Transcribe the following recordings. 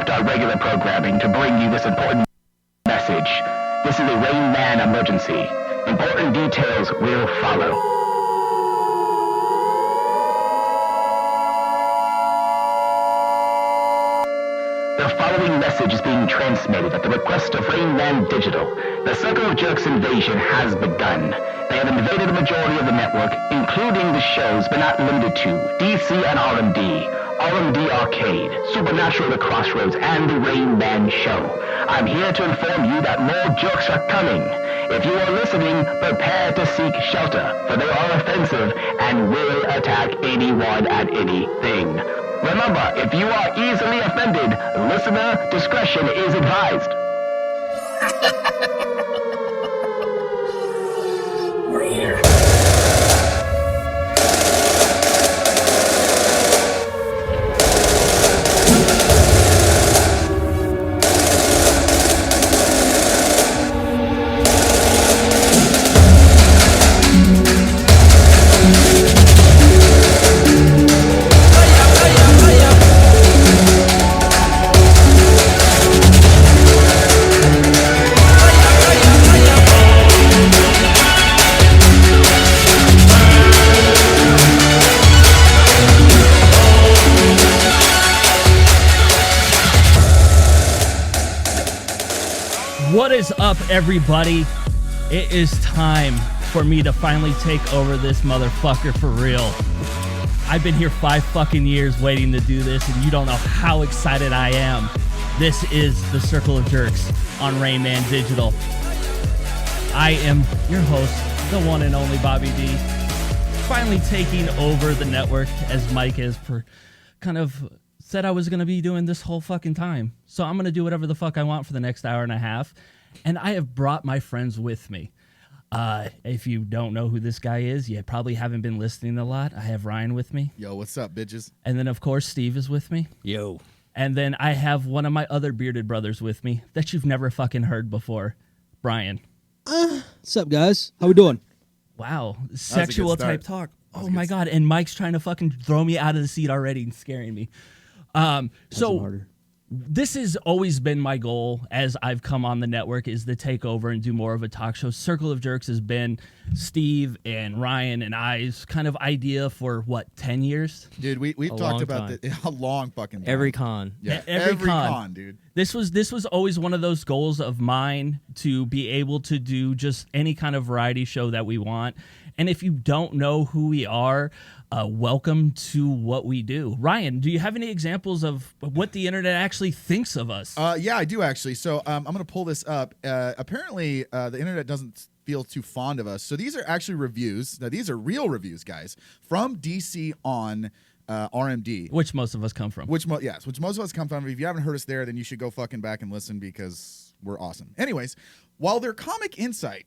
interrupt our regular programming to bring you this important message. This is a Rain Man emergency. Important details will follow. The following message is being transmitted at the request of Rain Man Digital. The Circle of Jerks invasion has begun. They have invaded the majority of the network, including the shows, but not limited to DC and RMD Arcade, Supernatural The Crossroads, and The Rain Man Show. I'm here to inform you that more jerks are coming. If you are listening, prepare to seek shelter, for they are offensive and will attack anyone and anything. Remember, if you are easily offended, listener discretion is advised. We're here. What is up, everybody? It is time for me to finally take over this motherfucker for real. I've been here 5 fucking years waiting to do this, and you don't know how excited I am. This is the Circle of Jerks on Rain Man Digital. I am your host, the one and only Bobby D. Finally taking over the network, as Mike has kind of said I was going to be doing this whole fucking time. So I'm going to do whatever the fuck I want for the next hour and a half. And I have brought my friends with me. If you don't know who this guy is, you probably haven't been listening a lot. I have Ryan with me. Yo, what's up, bitches? And then, of course, Steve is with me. Yo. And then I have one of my other bearded brothers with me that you've never fucking heard before, Brian. What's up, guys? How we doing? Wow. Sexual type talk. Oh, my God. Start. And Mike's trying to fucking throw me out of the seat already and scaring me. So this has always been my goal as I've come on the network, is to take over and do more of a talk show. Circle of Jerks has been Steve and Ryan and I's kind of idea for, 10 years? Dude, we've talked about a long fucking time. Every con. Yeah, every con, dude. This was always one of those goals of mine, to be able to do just any kind of variety show that we want. And if you don't know who we are, welcome to what we do. Ryan, do you have any examples of what the internet actually thinks of us? Yeah, I do actually. So I'm going to pull this up. Apparently, the internet doesn't feel too fond of us. So these are actually reviews. Now, these are real reviews, guys, from DC on RMD. Which most of us come from. Which most of us come from. If you haven't heard us there, then you should go fucking back and listen, because we're awesome. Anyways, while their comic insight,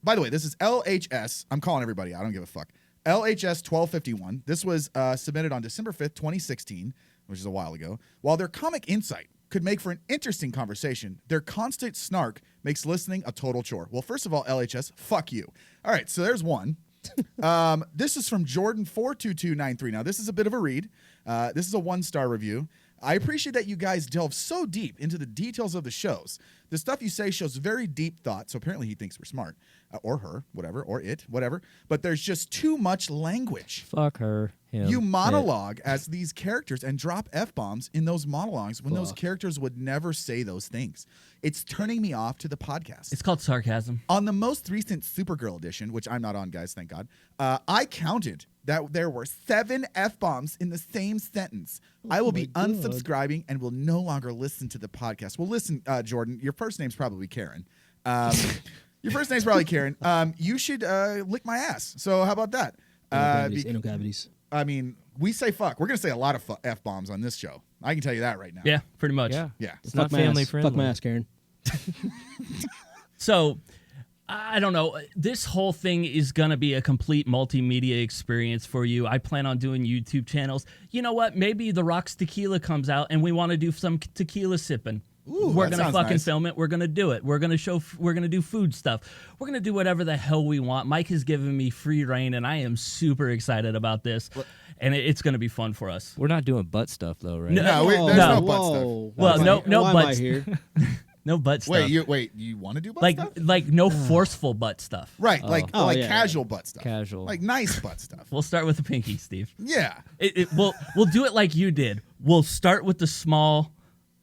by the way, this is LHS. I'm calling everybody. I don't give a fuck. LHS 1251. This was submitted on December 5th, 2016, which is a while ago. While their comic insight could make for an interesting conversation, their constant snark makes listening a total chore. Well, first of all, LHS, fuck you. All right, so there's one. This is from Jordan42293. Now, this is a bit of a read. This is a 1-star review. I appreciate that you guys delve so deep into the details of the shows. The stuff you say shows very deep thought, so apparently he thinks we're smart. Or her, whatever, or it, whatever. But there's just too much language. Fuck her. Him, you monologue as these characters and drop F-bombs in those monologues when those characters would never say those things. It's turning me off to the podcast. It's called sarcasm. On the most recent Supergirl edition, which I'm not on, guys, thank God, I counted that there were 7 F-bombs in the same sentence. I will be unsubscribing and will no longer listen to the podcast. Well, listen, Jordan, your first name's probably Karen. Your first name's probably Karen. You should lick my ass. So how about that? Ain't no cavities. I mean, we say fuck. We're going to say a lot of F-bombs on this show. I can tell you that right now. Yeah, pretty much. Yeah. It's not family friendly. Fuck my ass, Karen. So, I don't know. This whole thing is going to be a complete multimedia experience for you. I plan on doing YouTube channels. You know what? Maybe The Rock's Tequila comes out and we want to do some tequila sipping. Ooh, we're that gonna sounds fucking nice. film it. We're gonna do it. We're gonna do food stuff. We're gonna do whatever the hell we want. Mike has given me free reign, and I am super excited about this. And it's gonna be fun for us. We're not doing butt stuff though, right? No, There's no butt Whoa. stuff. Well, no Why am I butt. here? No butt stuff. Wait, you want to do butt stuff? Like no forceful butt stuff. Right, like Oh, yeah, casual butt stuff. Casual. Like nice butt stuff. We'll start with the pinky, Steve. Yeah. We'll do it like you did. We'll start with the small,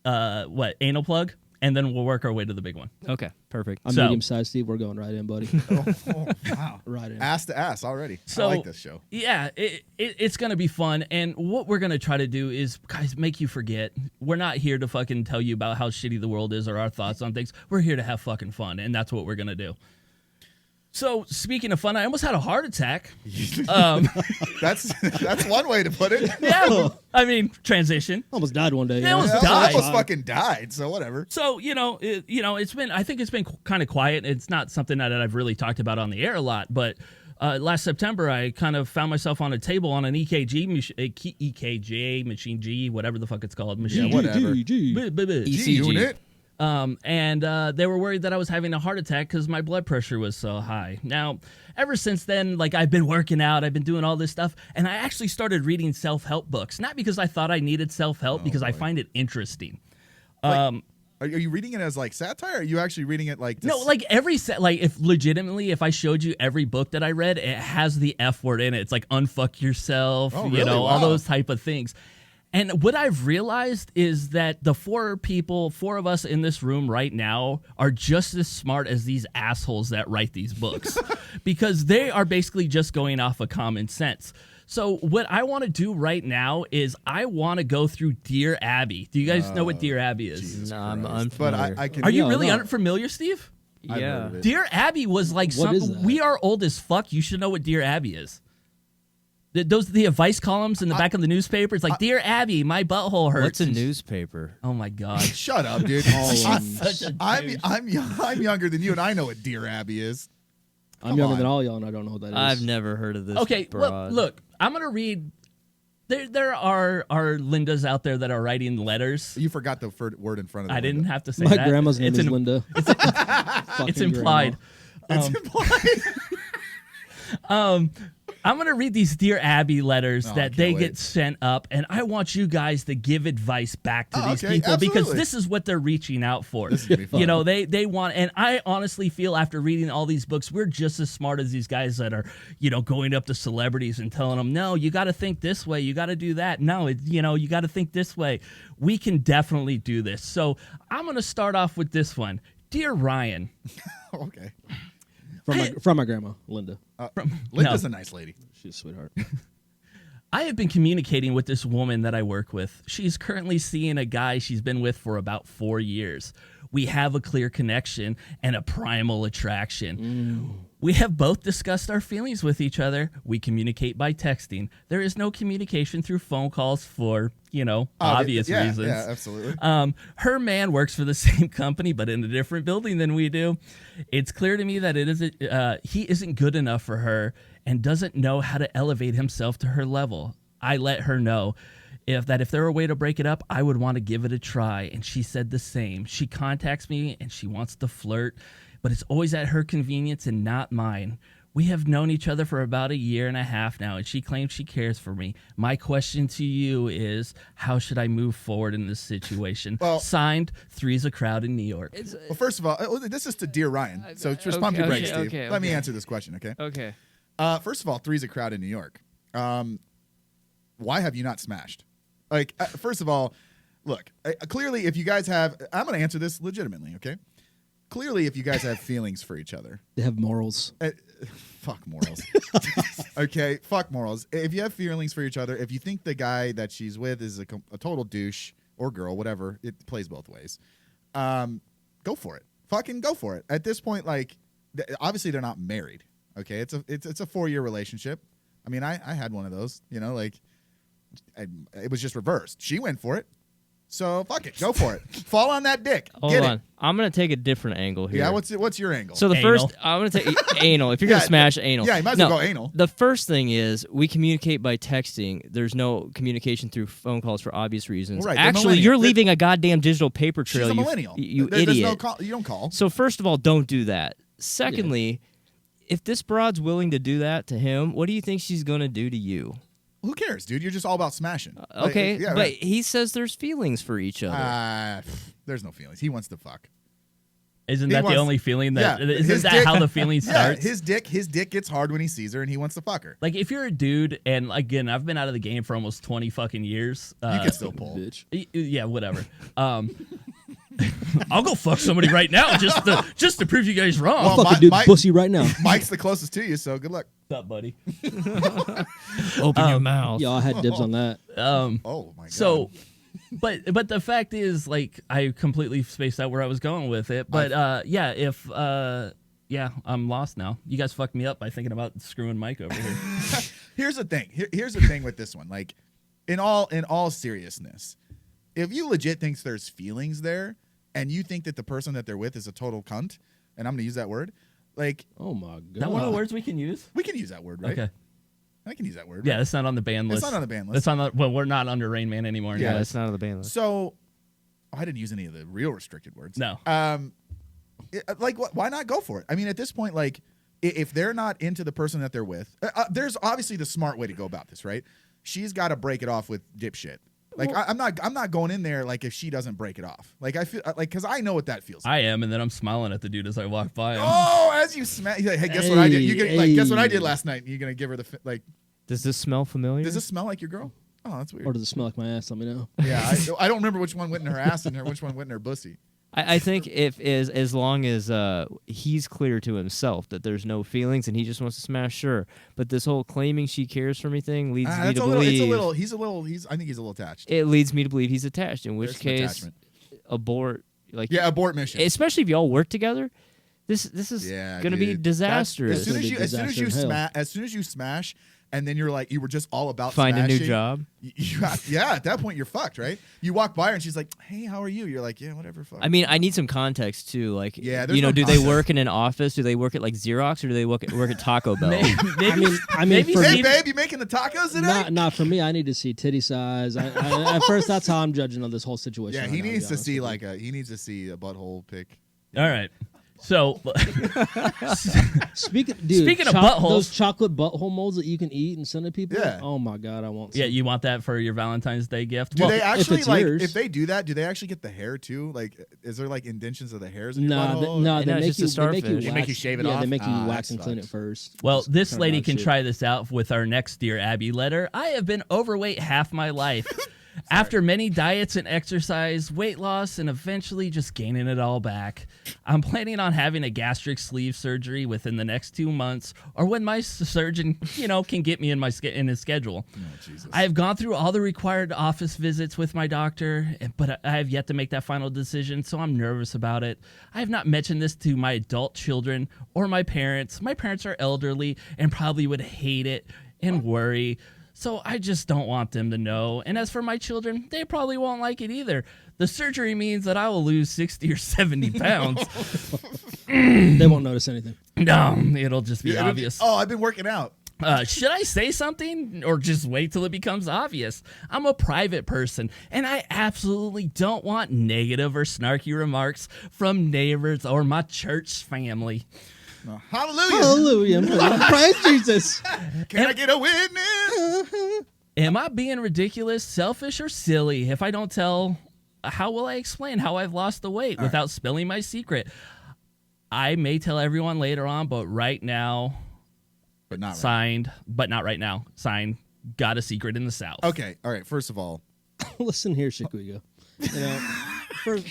anal plug, and then we'll work our way to the big one. Okay, perfect. So- medium-sized, Steve. We're going right in, buddy. Oh, wow. Right in. Ass to ass already. So I like this show. Yeah, it's gonna be fun, and what we're gonna try to do is, guys, make you forget. We're not here to fucking tell you about how shitty the world is or our thoughts on things. We're here to have fucking fun, and that's what we're gonna do. So speaking of fun, I almost had a heart attack. That's one way to put it. Yeah, I mean transition. Almost died one day. Yeah, almost I died. almost fucking died, so whatever. So it's been. I think it's been kind of quiet. It's not something that I've really talked about on the air a lot. But last September, I kind of found myself on a table on an EKG machine G, whatever the fuck it's called, machine. Yeah, whatever. G. G unit. And they were worried that I was having a heart attack because my blood pressure was so high. Now, ever since then, like I've been working out, I've been doing all this stuff, and I actually started reading self-help books. Not because I thought I needed self-help, because I find it interesting. Are you reading it as like satire? Or are you actually reading it like No, like if I showed you every book that I read, it has the F word in it. It's like unfuck yourself, Oh, really? all Wow. those type of things. And what I've realized is that the four of us in this room right now are just as smart as these assholes that write these books because they are basically just going off of common sense. So what I want to do right now is I want to go through Dear Abby. Do you guys know what Dear Abby is? Jesus No, I'm Christ. But unfamiliar. I can. Are you No, really no. unfamiliar, Steve? I've Yeah. heard of it. Dear Abby was like What is something. that? We are old as fuck. You should know what Dear Abby is. Those are the advice columns in the back of the newspaper. It's like, Dear Abby, my butthole hurts. What's a newspaper? Oh my god. Shut up, dude. I'm younger than you, and I know what Dear Abby is. I'm Come younger on. than all y'all, and I don't know what that is. Uh, I've never heard of this. Okay, well, broad. look, I'm gonna read. There are Lindas out there that are writing letters. You forgot the word in front of it. I didn't have to say My that. grandma's name It's is an- Linda. It's implied. It's implied. I'm going to read these Dear Abby letters Oh, I that can't they wait. get sent up, and I want you guys to give advice back to these okay, people because absolutely. this is what they're reaching out for. This is gonna be fun. You know, they want, and I honestly feel after reading all these books, we're just as smart as these guys that are, going up to celebrities and telling them, no, you got to think this way, you got to do that. No, you got to think this way. We can definitely do this. So I'm going to start off with this one. Dear Ryan. Okay. From my grandma, Linda. Linda's a nice lady. She's a sweetheart. I have been communicating with this woman that I work with. She's currently seeing a guy she's been with for about 4 years. We have a clear connection and a primal attraction. We have both discussed our feelings with each other. We communicate by texting. There is no communication through phone calls for, obvious reasons. Yeah, absolutely. Her man works for the same company, but in a different building than we do. It's clear to me that he isn't good enough for her and doesn't know how to elevate himself to her level. I let her know if there were a way to break it up, I would want to give it a try. And she said the same. She contacts me and she wants to flirt, but it's always at her convenience and not mine. We have known each other for about 1.5 years now, and she claims she cares for me. My question to you is, how should I move forward in this situation? Well- Signed, Three's a Crowd in New York. Well, first of all, this is to Dear Ryan. So just pump your brakes, Steve. Let me answer this question, okay? Okay. First of all, Three's a Crowd in New York. Why have you not smashed? Like, first of all, look, clearly if you guys have, I'm going to answer this legitimately, okay? Clearly if you guys have feelings for each other. They have morals. Fuck morals. Okay, fuck morals. If you have feelings for each other, if you think the guy that she's with is a total douche or girl, whatever, it plays both ways. Go for it. Fucking go for it. At this point, like, obviously they're not married. Okay, it's a 4-year relationship. I mean, I had one of those. It was just reversed. She went for it. So fuck it, go for it. Fall on that dick. Hold Get on. it. I'm gonna take a different angle here. Yeah, what's your angle? So the Anal. first, I'm gonna take anal. If you're gonna smash anal, yeah, you might as well go anal. The first thing is we communicate by texting. There's no communication through phone calls for obvious reasons. Well, right, they're Actually, millennial. you're leaving a goddamn digital paper She's trail. a millennial. You There's idiot. no call, you don't call. So first of all, don't do that. Secondly, if this broad's willing to do that to him, what do you think she's gonna do to you? Who cares, dude? You're just all about smashing. Okay, yeah, but right. he says there's feelings for each other. There's no feelings. He wants to fuck. Isn't He that wants- the only feeling that? Yeah, Isn't his that dick- how the feeling Yeah, starts? his dick gets hard when he sees her, and he wants to fuck her. Like if you're a dude, and again, I've been out of the game for almost 20 fucking years. You can still pull. Bitch. Yeah, whatever. I'll go fuck somebody right now just to prove you guys wrong. Well, Fucking dude, pussy right now. Mike's the closest to you, so good luck. What's up, buddy? Open your mouth. Y'all had dibs on that. Oh my god. So, but the fact is, like, I completely spaced out where I was going with it. But I'm lost now. You guys fucked me up by thinking about screwing Mike over here. here's the thing. Here's the thing with this one. Like, in all seriousness, if you legit thinks there's feelings there, and you think that the person that they're with is a total cunt, and I'm gonna use that word, like, Oh my god. Is that one of the words we can use? we can use that word, right? Okay. I can use that word. Yeah, right? it's not on the ban list. It's not on the ban list. It's on the. Well, we're not under Rain Man anymore. Yeah, anyways. that's not on the band list. So, I didn't use any of the real restricted words. No. Why not go for it? I mean, at this point, like, if they're not into the person that they're with, there's obviously the smart way to go about this, right? She's got to break it off with dipshit. Like, I'm not going in there like if she doesn't break it off. Like, I feel like because I know what that feels like. I am, and then I'm smiling at the dude as I walk by him. Oh, as you smash, like, hey, guess what I did? You gonna, like, guess what I Hey. did last night? You're gonna give her the like. Does this smell familiar? Does this smell like your girl? Oh, that's weird. Or does it smell like my ass? Let me know. Yeah, I don't remember which one went in her ass and which one went in her bussy. I think if as long as he's clear to himself that there's no feelings and he just wants to smash, sure. But this whole claiming she cares for me thing leads me That's to a little. believe He's a little. I think he's a little attached. it leads me to believe he's attached. In which There's some case, attachment. abort. Like Yeah, abort mission. especially if y'all work together. This is Yeah, gonna be dude. disastrous. As soon as Disaster you in hell. smash, and then you're like, you were just all about Find a new smashing, job. Yeah, at that point you're fucked, right? You walk by her and she's like, "Hey, how are you?" You're like, "Yeah, whatever." Fuck. I mean, I need some context too. Like, Yeah, there's no do they context. work in an office? Do they work at like Xerox or do they work at Taco Bell? Maybe, I mean, maybe for hey, Steve- babe, you making the tacos today? Not for me. I need to see titty size. At first, that's how I'm judging on this whole situation. Yeah, right he now, to needs be to honest see with you. he needs to see a butthole pic. All right. So, Speaking of buttholes. those chocolate butthole molds that you can eat and send to people. Yeah. Oh my god, I want. yeah, some. you want that for your Valentine's Day gift? Do Well, they actually it's like yours. if they do that? Do they actually get the hair too? Like, is there like indentions of the hairs in your Nah, butthole? they No, it's make just you. a They make you, starfish. They make you shave it yeah, off? they make you Ah, wax that and clean it sucks. first. well, Just this turn lady around can shit. try this out with our next Dear Abby letter. I have been overweight half my life. After many diets and exercise, weight loss, and eventually just gaining it all back, I'm planning on having a gastric sleeve surgery within the next 2 months, or when my surgeon, can get me in his schedule. Oh, Jesus. I have gone through all the required office visits with my doctor, but I have yet to make that final decision, so I'm nervous about it. I have not mentioned this to my adult children or my parents. My parents are elderly and probably would hate it and worry. So I just don't want them to know. And as for my children, they probably won't like it either. The surgery means that I will lose 60 or 70 pounds. They won't notice anything. No, it'll just be Yeah, obvious. Oh, I've been working out. Should I say something or just wait till it becomes obvious? I'm a private person, and I absolutely don't want negative or snarky remarks from neighbors or my church family. Hallelujah. Hallelujah. Praise Jesus. Can I get a witness? Am I being ridiculous, selfish, or silly? If I don't tell, how will I explain how I've lost the weight without spilling my secret? I may tell everyone later on, but right now, But not right. signed, but not right now. Signed, got a secret in the South. Okay, all right. First of all, Listen here, Shikuiga.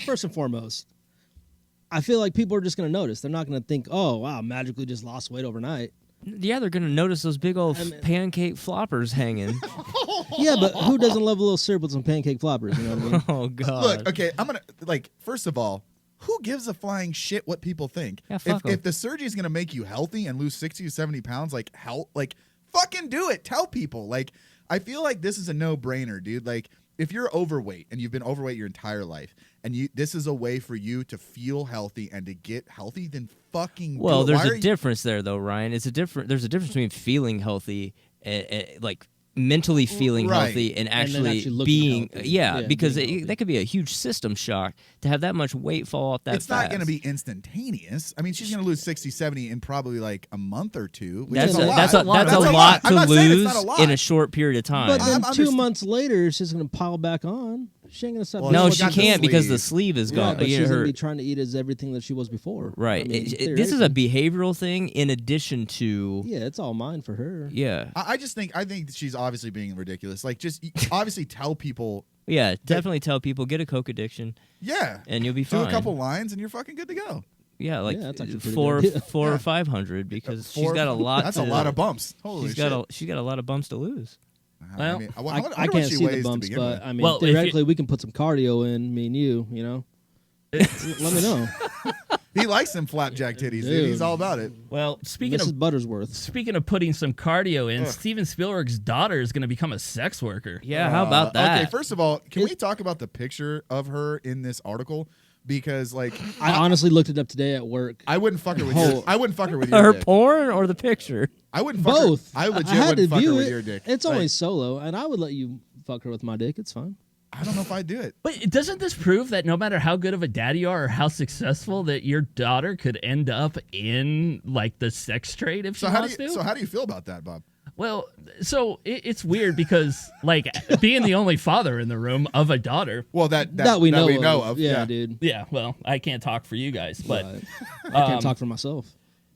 First and foremost, I feel like people are just going to notice. They're not going to think, "Oh, wow, magically just lost weight overnight." Yeah, they're gonna notice those big old pancake floppers hanging. Yeah, but who doesn't love a little syrup with some pancake floppers? You know what I mean? Oh god. look. Okay, I'm gonna First of all, who gives a flying shit what people think? Yeah, fuck 'em. if the surgery is gonna make you healthy and lose 60 to 70 pounds, fucking do it. Tell people. I feel like this is a no-brainer, dude. Like, if you're overweight and you've been overweight your entire life, and this is a way for you to feel healthy and to get healthy, then fucking Well, do it. there's a difference there, though, Ryan. There's a difference between feeling healthy, like mentally feeling Right. healthy, and then actually actually looking being, healthy. yeah, because being healthy. that could be a huge system shock to have that much weight fall off that It's fast. not going to be instantaneous. I mean, she's going to lose 60, 70 in probably like a month or two, which That's is a, a lot. that's a That's lot I'm to not saying it's lose not a lot. in a short period of time. But then I'm 2 just- months later, she's gonna pile back on. She ain't gonna stop. Well, doing no, what she got the can't because the sleeve. sleeve is Yeah, gone. but Yeah, she's gonna her- be trying to eat as everything that she was before. right. I mean, This is a theoretically. behavioral thing in addition to Yeah, it's all mine for her. yeah. I think she's obviously being ridiculous. Like, just obviously tell people, Yeah, definitely tell people get a coke addiction yeah, and you'll be do fine. a couple lines and you're fucking good to go. Yeah, like Yeah, that's actually a pretty four good idea. or 500 because she's Four- got a lot. That's to, a lot of bumps. Holy She's shit. got a lot of bumps to lose. Well, I mean, I I wonder can't what she see weighs the to bumps, begin but with. I mean, Well, if you- theoretically, we can put some cardio in. Me and you know. Let me know, He likes them flapjack titties, dude. He's Dude. all about it. Well, speaking Mrs. of Buttersworth. putting some cardio in, Ugh. Steven Spielberg's daughter is going to become a sex worker. Yeah, how about that? Okay, first of all, can we talk about the picture of her in this article? Because like, I honestly looked it up today at work. I wouldn't fuck her with Oh. your. I wouldn't fuck her with your Her dick. porn or the picture? I wouldn't fuck Both. her. I legit had to wouldn't fuck her view with it. your dick. It's only Like, solo, and I would let you fuck her with my dick. It's fine. I don't know if I'd do it. But doesn't this prove that no matter how good of a daddy you are or how successful, that your daughter could end up in like the sex trade if she wants to? So how do you feel about that, Bob? Well, so it's weird because like being the only father in the room of a daughter. Well, that That we know of. Yeah, dude. Yeah, well, I can't talk for you guys, but I can't talk for myself.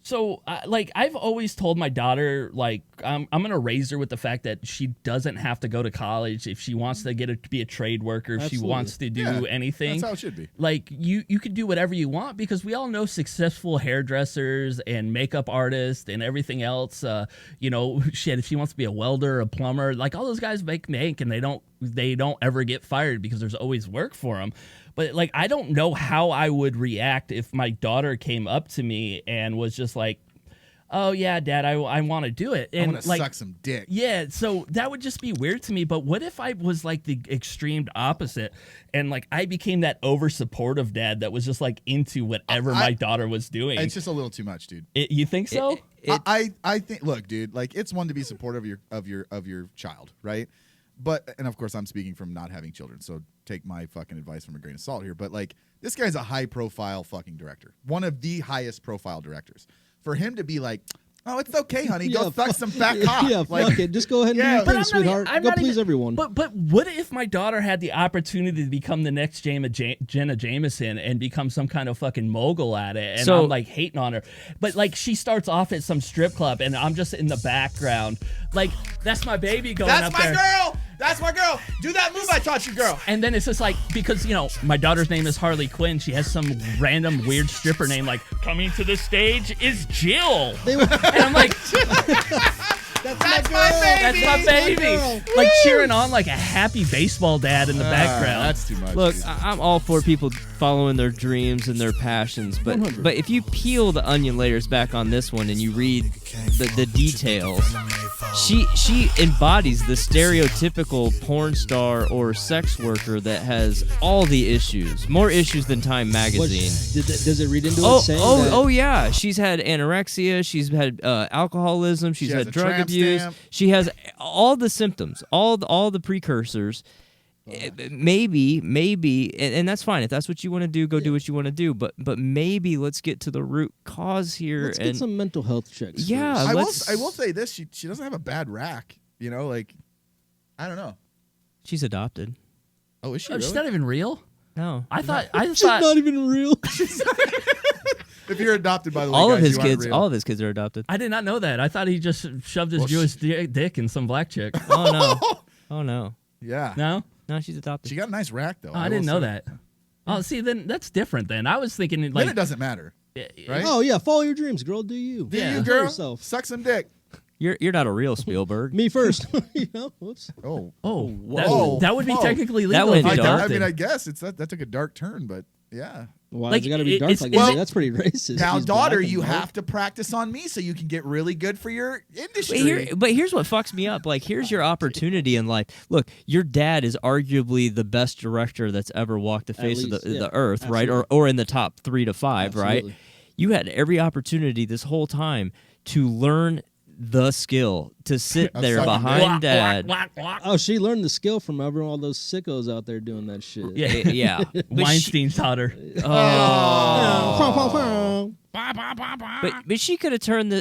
so like I've always told my daughter like I'm gonna raise her with the fact that she doesn't have to go to college if she wants to be a trade worker, if she Absolutely. wants to do Yeah, anything. That's how it should be. Like you could do whatever you want because we all know successful hairdressers and makeup artists and everything else. You know, shit, if she wants to be a welder, a plumber, like all those guys make and they don't ever get fired because there's always work for them. But like I don't know how I would react if my daughter came up to me and was just like, "Oh yeah, Dad, I want to do it," I and want to like. suck some dick. Yeah, so that would just be weird to me. But what if I was like the extreme opposite and like I became that over supportive dad that was just like into whatever my daughter was doing? It's just a little too much, dude. You think so? I think. Look, dude. Like, it's one to be supportive of your child, right? But and of course, I'm speaking from not having children, so take my fucking advice from a grain of salt here. But like, this guy's a high profile fucking director, one of the highest profile directors. For him to be like, "Oh, it's okay, honey, go Yeah, suck fuck- some fat cock." Yeah, like, fuck it. Just go ahead and Yeah, do but your thing, sweetheart. Go please everyone. But what if my daughter had the opportunity to become the next Jenna Jameson and become some kind of fucking mogul at it, and So- I'm like hating on her? But like she starts off at some strip club, and I'm just in the background, like that's my baby going That's up my there. girl. That's my girl. Do that move I taught you, girl. And then it's just like, because, you know, my daughter's name is Harley Quinn. She has some random weird stripper name, like, coming to the stage is Jill. And I'm like, That's my baby. that's my baby. Like, cheering on like a happy baseball dad in the background. That's too much. Look, dude. I'm all for people following their dreams and their passions, but 100. but if you peel the onion layers back on this one and you read the details, she embodies the stereotypical porn star or sex worker that has all the issues, more issues than Time What, magazine. does it read into Oh, it saying that? oh yeah. She's had anorexia. She's had alcoholism. She's She has had a drug tramp abuse. stamp. She has all the symptoms, all the precursors. Maybe, and that's fine. If that's what you want to do, go do what you want to do. But maybe let's get to the root cause here. Let's and get some mental health checks. Yeah, first. I will say this: she doesn't have a bad rack. You know, like, I don't know. she's adopted. Oh, is she Oh, really? she's not even real? No, I thought She's not even real. If you're adopted, by the way, all guys, of his you aren't kids, real. all of his kids are adopted. I did not know that. I thought he just shoved his Well, Jewish dick in some black chick. Oh no, oh no, Yeah. No? no, she's adopted. She got a nice rack though. Oh, I didn't know that. Oh, see, then that's different then. I was thinking Then like... it doesn't matter, right? Oh yeah, follow your dreams, girl. Do you? Do Yeah. you, Enjoy girl? yourself. Suck some dick. You're not a real Spielberg. Me first. You know. Whoops. Oh. Oh, Whoa. that would be Whoa. technically That legal. went if you dark. I adopted. mean, I guess that took a dark turn, but Yeah. Why Like, does it got to be it- dark it's- like well, that? That's pretty racist. Now, He's daughter, black and you dark. have to practice on me so you can get really good for your industry. But here's what fucks me up. Like, here's your opportunity in life. Look, your dad is arguably the best director that's ever walked the face of least, the yeah, earth, right? absolutely. Or in the top 3 to 5, right? Absolutely. You had every opportunity this whole time to learn the skill, to sit Of there sucking behind dad. Oh, she learned the skill from all those sickos out there doing that shit. Yeah. Yeah. But she- Weinstein taught her. But she could have turned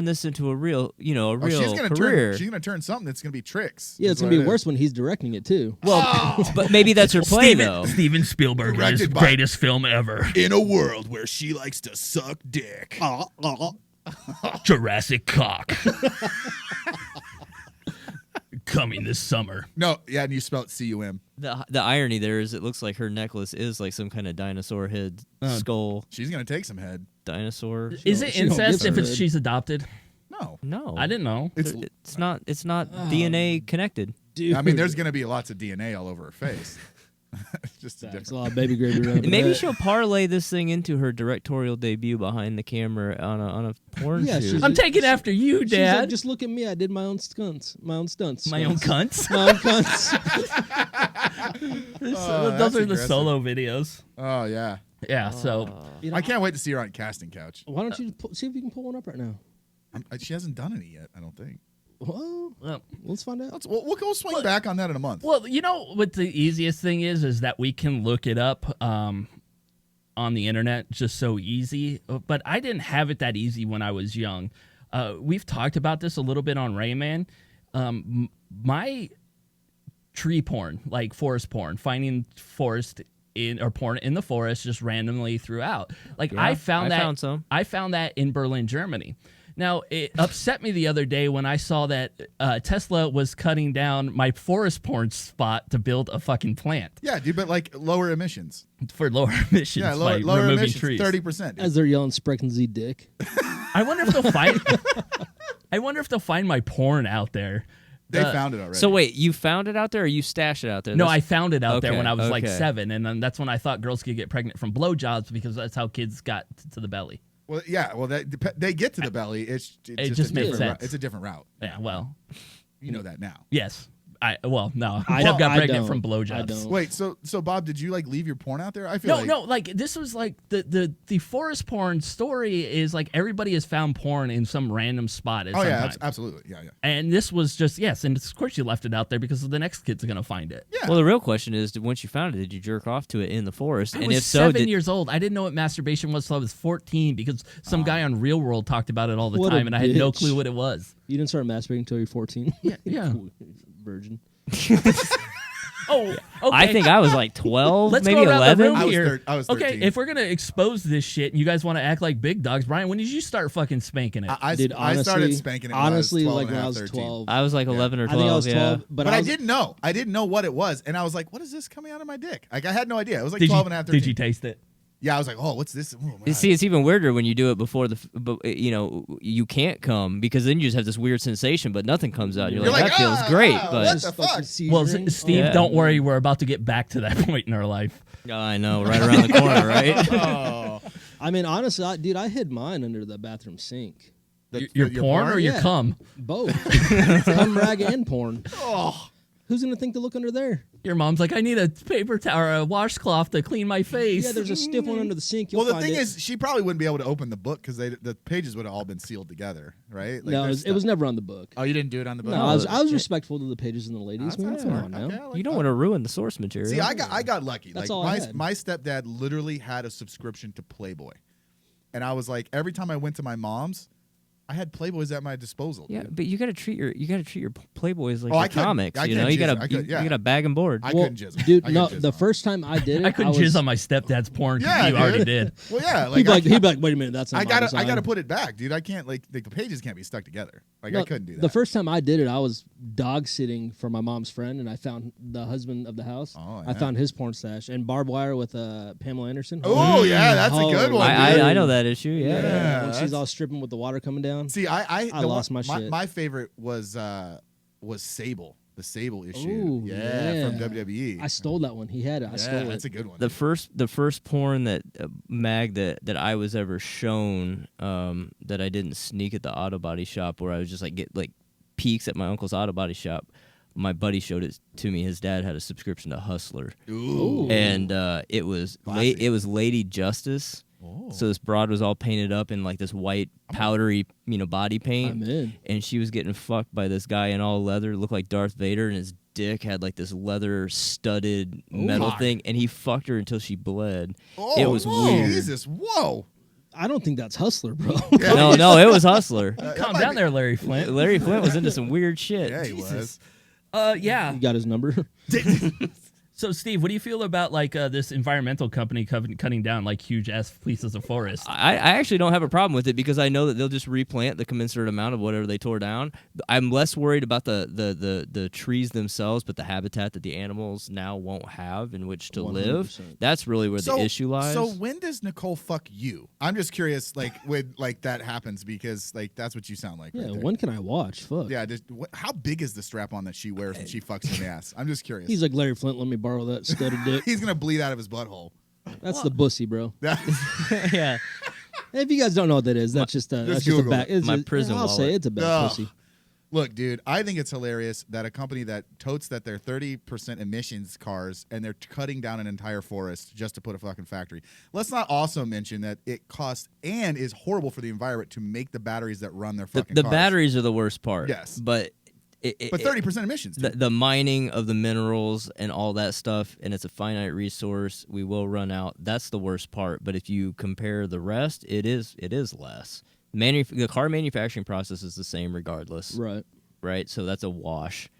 this into a real, a Oh, real she's gonna career. she's gonna turn something that's gonna be tricks. Yeah, is it's gonna be what it worse is. when he's directing it too. But maybe that's her play though. Steven Spielberg Directed his by- greatest film ever. In a world where she likes to suck dick. Jurassic Cock. Coming this summer. No, yeah, and you spell it C-U-M. The irony there is, it looks like her necklace is like some kind of dinosaur head skull She's gonna take some head. dinosaur. Is it she don't incest give if a it's shit. she's adopted? No, No, I didn't know. it's. It's not DNA connected. Dude, I mean, there's gonna be lots of DNA all over her face. Just a There's a different. lot of baby gravy around. Maybe that. she'll parlay this thing into her directorial debut behind the camera on a porn Yeah, shoot. she's- I'm taking after you, She's Dad. like, just look at me. I did my own stunts. My own stunts. My own stunts. cunts. My own cunts. Those that's are the aggressive. solo videos. Oh yeah, Yeah, so You know, I can't wait to see her on casting couch. Why don't you see if you can pull one up right now? She hasn't done any yet. I don't think. Well, well, let's find out. We'll go swing back on that in a month. well, you know what the easiest thing is that we can look it up on the internet just so easy. But I didn't have it that easy when I was young. We've talked about this a little bit on Rayman. My tree porn, like forest porn, finding forest or porn in the forest just randomly throughout. Like Yeah, I found some. I found that in Berlin, Germany. Now, it upset me the other day when I saw that Tesla was cutting down my forest porn spot to build a fucking plant Yeah, dude, but like lower emissions. for lower emissions Yeah, by lower removing emissions. trees. 30%. As they're yelling, "Sprechen Sie dick." I wonder if they'll find. I wonder if they'll find my porn out there. They found it already. So wait, you found it out there, or you stashed it out there? No, I That's- found it out there Okay, when I was like okay. 7, and then that's when I thought girls could get pregnant from blowjobs because that's how kids got to the belly. Well, yeah. Well, they get to the belly. It's It a just makes different sense. It's a different route. Yeah, well, You know that now. yes. No, I I don't- got I pregnant don't. from I blowjobs. don't. Wait, so Bob, did you like leave your porn out there? I feel No, like this was like the forest porn story is like everybody has found porn in some random spot at Oh some yeah, time. absolutely. Yeah, yeah. And this was just and of course you left it out there because the next kid's gonna find it. Yeah. Well, the real question is, once you found it, did you jerk off to it in the forest? I And was if so, 7 years old. I didn't know what masturbation was until I was 14 because some guy on Real World talked about it all the What a time, and I had no bitch. clue what it was. You didn't start masturbating until you're 14. Yeah. Virgin. Oh, okay. I think I was like 12, Let's maybe go around 11. the room I was here. I was Okay, 13. if we're gonna expose this shit, and you guys want to act like big dogs, Brian, when did you start fucking spanking it? I Dude, honestly, started spanking it honestly, when I was 12 like when and a I half, was 13. 12. I was like 11 or I 12. think I was 12, yeah. but But I was, didn't know. I didn't know what it was, and I was like, "What is this coming out of my dick?" Like I had no idea. It was like did 12 you, and a half, 13. did you taste it? Yeah, I was like, "Oh, what's this?" Oh, You see, it's even weirder when you do it before you can't come, because then you just have this weird sensation, but nothing comes out. You're, You're like, like, that feels "Ah, great, what but the fuck?" Well, Well, Steve, Yeah. don't worry. We're about to get back to that point in our life. Oh, I know, right around the corner, right? Oh, I mean, honestly, dude, I hid mine under the bathroom sink. Your porn or your Yeah. cum? Both. Cum rag and porn. oh. Who's gonna think to look under there? Your mom's like, I need a paper towel or a washcloth to clean my face. Yeah, there's a stiff one under the sink. You'll Well, the find thing it. is, she probably wouldn't be able to open the book because the pages would have all been sealed together, right? Like, no, there's it was stuff- never on the book. Oh, you didn't do it on the book. No, I was respectful to the pages and the ladies. Man. That's Come smart. on now. Okay, I like You don't that. want to ruin the source material. See, I got lucky. That's like all I had. my stepdad literally had a subscription to Playboy, and I was like, every time I went to my mom's, I had Playboys at my disposal. Yeah, dude. but you gotta treat your Playboys like Oh, I your couldn't- comics. I You know, couldn't you gotta jizz. I could- you yeah. gotta bag and board. I Well, couldn't jizz. dude, I no. couldn't jizz The on first time I did it, I couldn't jizz on my stepdad's porn because Yeah, you already dude. did. Well, yeah, like he'd be like, wait a minute, that's not I my gotta design." put it back, dude. I can't like the pages can't be stuck together. Like I No, couldn't do that. The first time I did it, I was dog sitting for my mom's friend, and I found the husband of the house. Oh, I yeah. found his porn stash and barbed wire with Pamela Anderson. Oh yeah, that's a good Oh, one. I, dude. I know that issue. Yeah. Yeah. when she's that's- all stripping with the water coming down. See, I lost my shit. My favorite was Sable. The Sable issue. Ooh, yeah, from yeah. WWE. I stole that one. He had it. I stole it. That's a good one. The first porn that mag that I was ever shown that I didn't sneak at the auto body shop, where I was just like get like peeks at my uncle's auto body shop. My buddy showed it to me. His dad had a subscription to Hustler, Ooh. and it was Lady Justice. Oh. So this broad was all painted up in like this white powdery, body paint. I'm in. And she was getting fucked by this guy in all leather, looked like Darth Vader, and his dick had like this leather studded metal thing, and he fucked her until she bled. Oh, it was weird. Jesus, whoa. I don't think that's Hustler, bro. No, it was Hustler. Calm down there, Larry Flint. Larry Flint was into some weird shit. Yeah, he was. Yeah. You got his number? So, Steve, what do you feel about like this environmental company cutting down like huge ass pieces of forest? I actually don't have a problem with it because I know that they'll just replant the commensurate amount of whatever they tore down. I'm less worried about the trees themselves, but the habitat that the animals now won't have in which to live. 100%. That's really where the issue lies. So when does Nicole fuck you? I'm just curious, like when like that happens because like that's what you sound like. Yeah, right there. when can I watch? Fuck. Yeah, how big is the strap on that she wears when she fucks in the ass? I'm just curious. He's like, Larry Flint, let me borrow that studded dick. He's gonna bleed out of his butthole. That's the bussy, bro. Yeah. If you guys don't know what that is, that's just a Google back. it. It's My a- prison I'll say wallet. it's a bad Ugh. pussy. Look, dude, I think it's hilarious that a company that totes that they're 30% emissions cars and they're cutting down an entire forest just to put a fucking factory. Let's not also mention that it costs and is horrible for the environment to make the batteries that run their fucking the cars. batteries are the worst part. Yes. But But 30% emissions. Dude. the mining of the minerals and all that stuff, and it's a finite resource. We will run out. That's the worst part. But if you compare the rest, it is less. The car manufacturing process is the same regardless, Right. So that's a wash.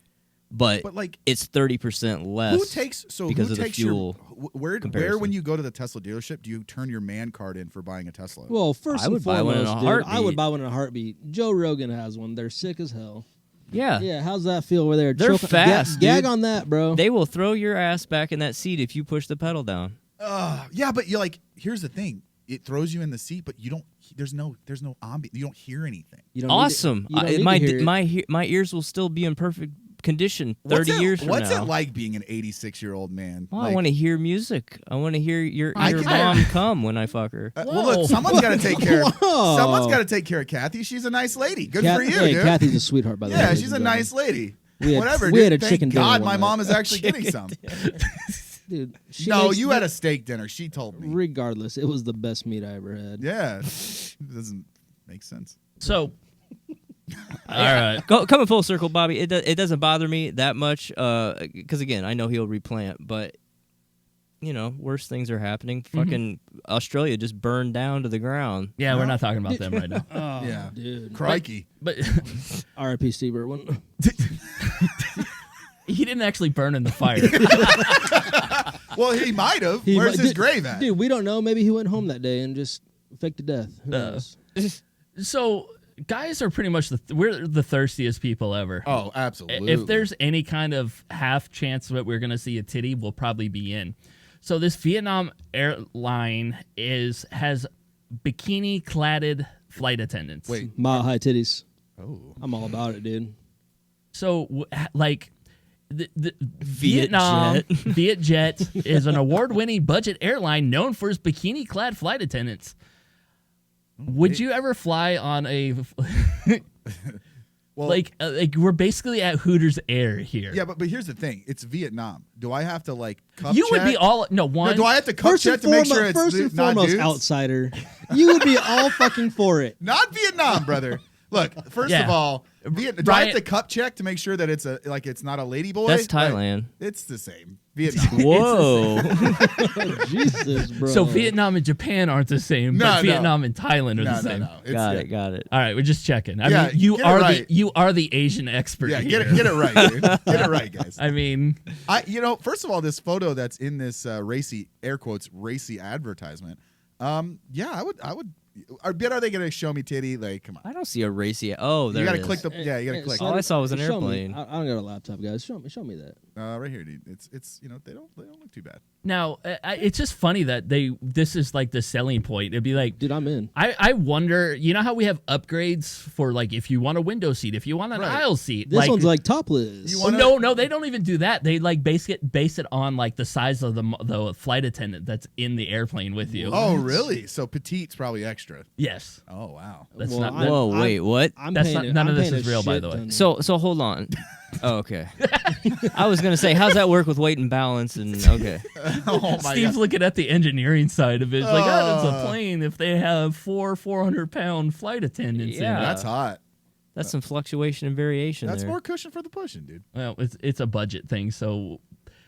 But like, it's 30% less. who takes because who of the takes fuel your where comparison. when you go to the Tesla dealership do you turn your man card in for buying a Tesla? Well, first I and would buy one in a foremost, dude, I heartbeat. would buy one in a heartbeat. Joe Rogan has one. They're sick as hell. Yeah. Yeah, how's that feel over there? They're fast, Gag dude. on that, bro. They will throw your ass back in that seat if you push the pedal down. Yeah, but you're like, here's the thing. It throws you in the seat, but you don't. There's no ambience. You don't hear anything. You don't Awesome. Need to, you don't need to hear it. My ears will still be in perfect condition 30 years from What's now. it like being an 86-year-old man? Well, Like, I want to hear music. I want to hear your I can- mom come when I fuck her. well, look, someone's got to take care. Whoa. Someone's got to take care of Kathy. She's a nice lady. Good Kat- for you, hey, dude. Kathy's a sweetheart, by the way. Yeah, ladies she's a and nice lady. We had- Whatever. we dude. had a Thank chicken dinner God, one my night. mom is actually getting some. gentlemen. Dude, she No, makes you the- had a steak dinner. She told me. Regardless, it was the best meat I ever had. Yeah, it doesn't make sense. So, all right. Coming full circle, Bobby, it doesn't bother me that much because, again, I know he'll replant, but, worse things are happening. Fucking Australia just burned down to the ground. Yeah, we're not talking about them right now. Oh, Yeah, dude. crikey. But R.I.P. Steve Irwin. he didn't actually burn in the fire. Well, he might have. He Where's might- his dude, grave at? Dude, we don't know. Maybe he went home that day and just faked to death. Who knows? So, guys are pretty much we're the thirstiest people ever. Oh, absolutely. If there's any kind of half chance that we're gonna see a titty, we'll probably be in. So this Vietnam airline has bikini cladded flight attendants. Wait. Mile high titties. Oh. I'm all about it, dude. So the Vietjet is an award-winning budget airline known for its bikini-clad flight attendants. Would you ever fly on a Well, like we're basically at Hooters Air here? yeah, but here's the thing. It's Vietnam. Do I have to cup You would check? be all no one. No, do I have to cup check to make sure it's first and not foremost, dudes? outsider. You would be all fucking for it. Not Vietnam, brother. Look, first Yeah. of all, do I have Ryan- to cup check to make sure that it's it's not a lady boy? That's Thailand. It's the same. Vietnam. Whoa. Jesus, bro. So Vietnam and Japan aren't the same, No, but no. Vietnam and Thailand are No, the same. no. It's, Got it. All right, we're just checking. I Yeah, mean, you get it are right. you are the Asian expert. Yeah, here. get it right, dude. Get it right, guys. I mean, First of all, this photo that's in this racy, air quotes, racy advertisement. Yeah, I would. Are they going to show me titty? Like, come on. I don't see a racy. Oh, there You got it to is. click the. Yeah, you got to click. All I saw was an Show me. airplane. I don't got a laptop, guys. Show me that. Right here, dude. It's they don't look too bad. Now, it's just funny that this is like the selling point. It'd be like, Dude, I'm in. I wonder, you know how we have upgrades for like if you want a window seat, if you want an aisle seat. This one's like topless. No, they don't even do that. They like base it on like the size of the flight attendant that's in the airplane with you. Oh, really? So petite's probably extra. Yes. Oh, wow. That's Well, not. Whoa, wait, what? None of this is real, by the way. So hold on. Oh, okay. I was gonna say, how's that work with weight and balance? And okay, Oh, my Steve's God. looking at the engineering side of it. It's like, it's a plane if they have 400-pound flight attendants in Yeah. it. That's hot. that's some fluctuation and variation. That's there. more cushion for the pushing, dude. Well, it's a budget thing, so.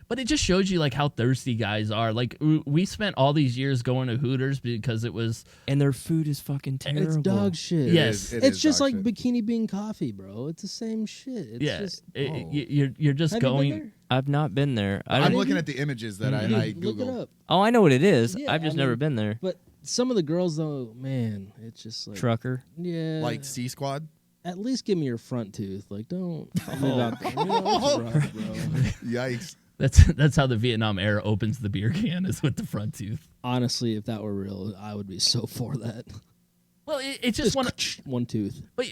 But it just shows you like how thirsty guys are. Like we spent all these years going to Hooters because it was. And their food is fucking terrible. It's dog shit. Yes. It It's is just dog like shit. bikini bean coffee, bro. It's the same shit. It's Yeah, just, you're just have you going. been there? I've not been there. I I'm don't. looking at the images that I Dude, look it Googled. up. Oh, I know what it is. Yeah, I've just I never mean- been there. But some of the girls, though, man, it's just like Trucker. Yeah, Like C Squad. at least give me your front tooth. Like, don't tell me about it's rough, bro. Yikes. That's how the Vietnam era opens the beer can is with the front tooth. Honestly, if that were real, I would be so for that. Well, it's just one tooth. but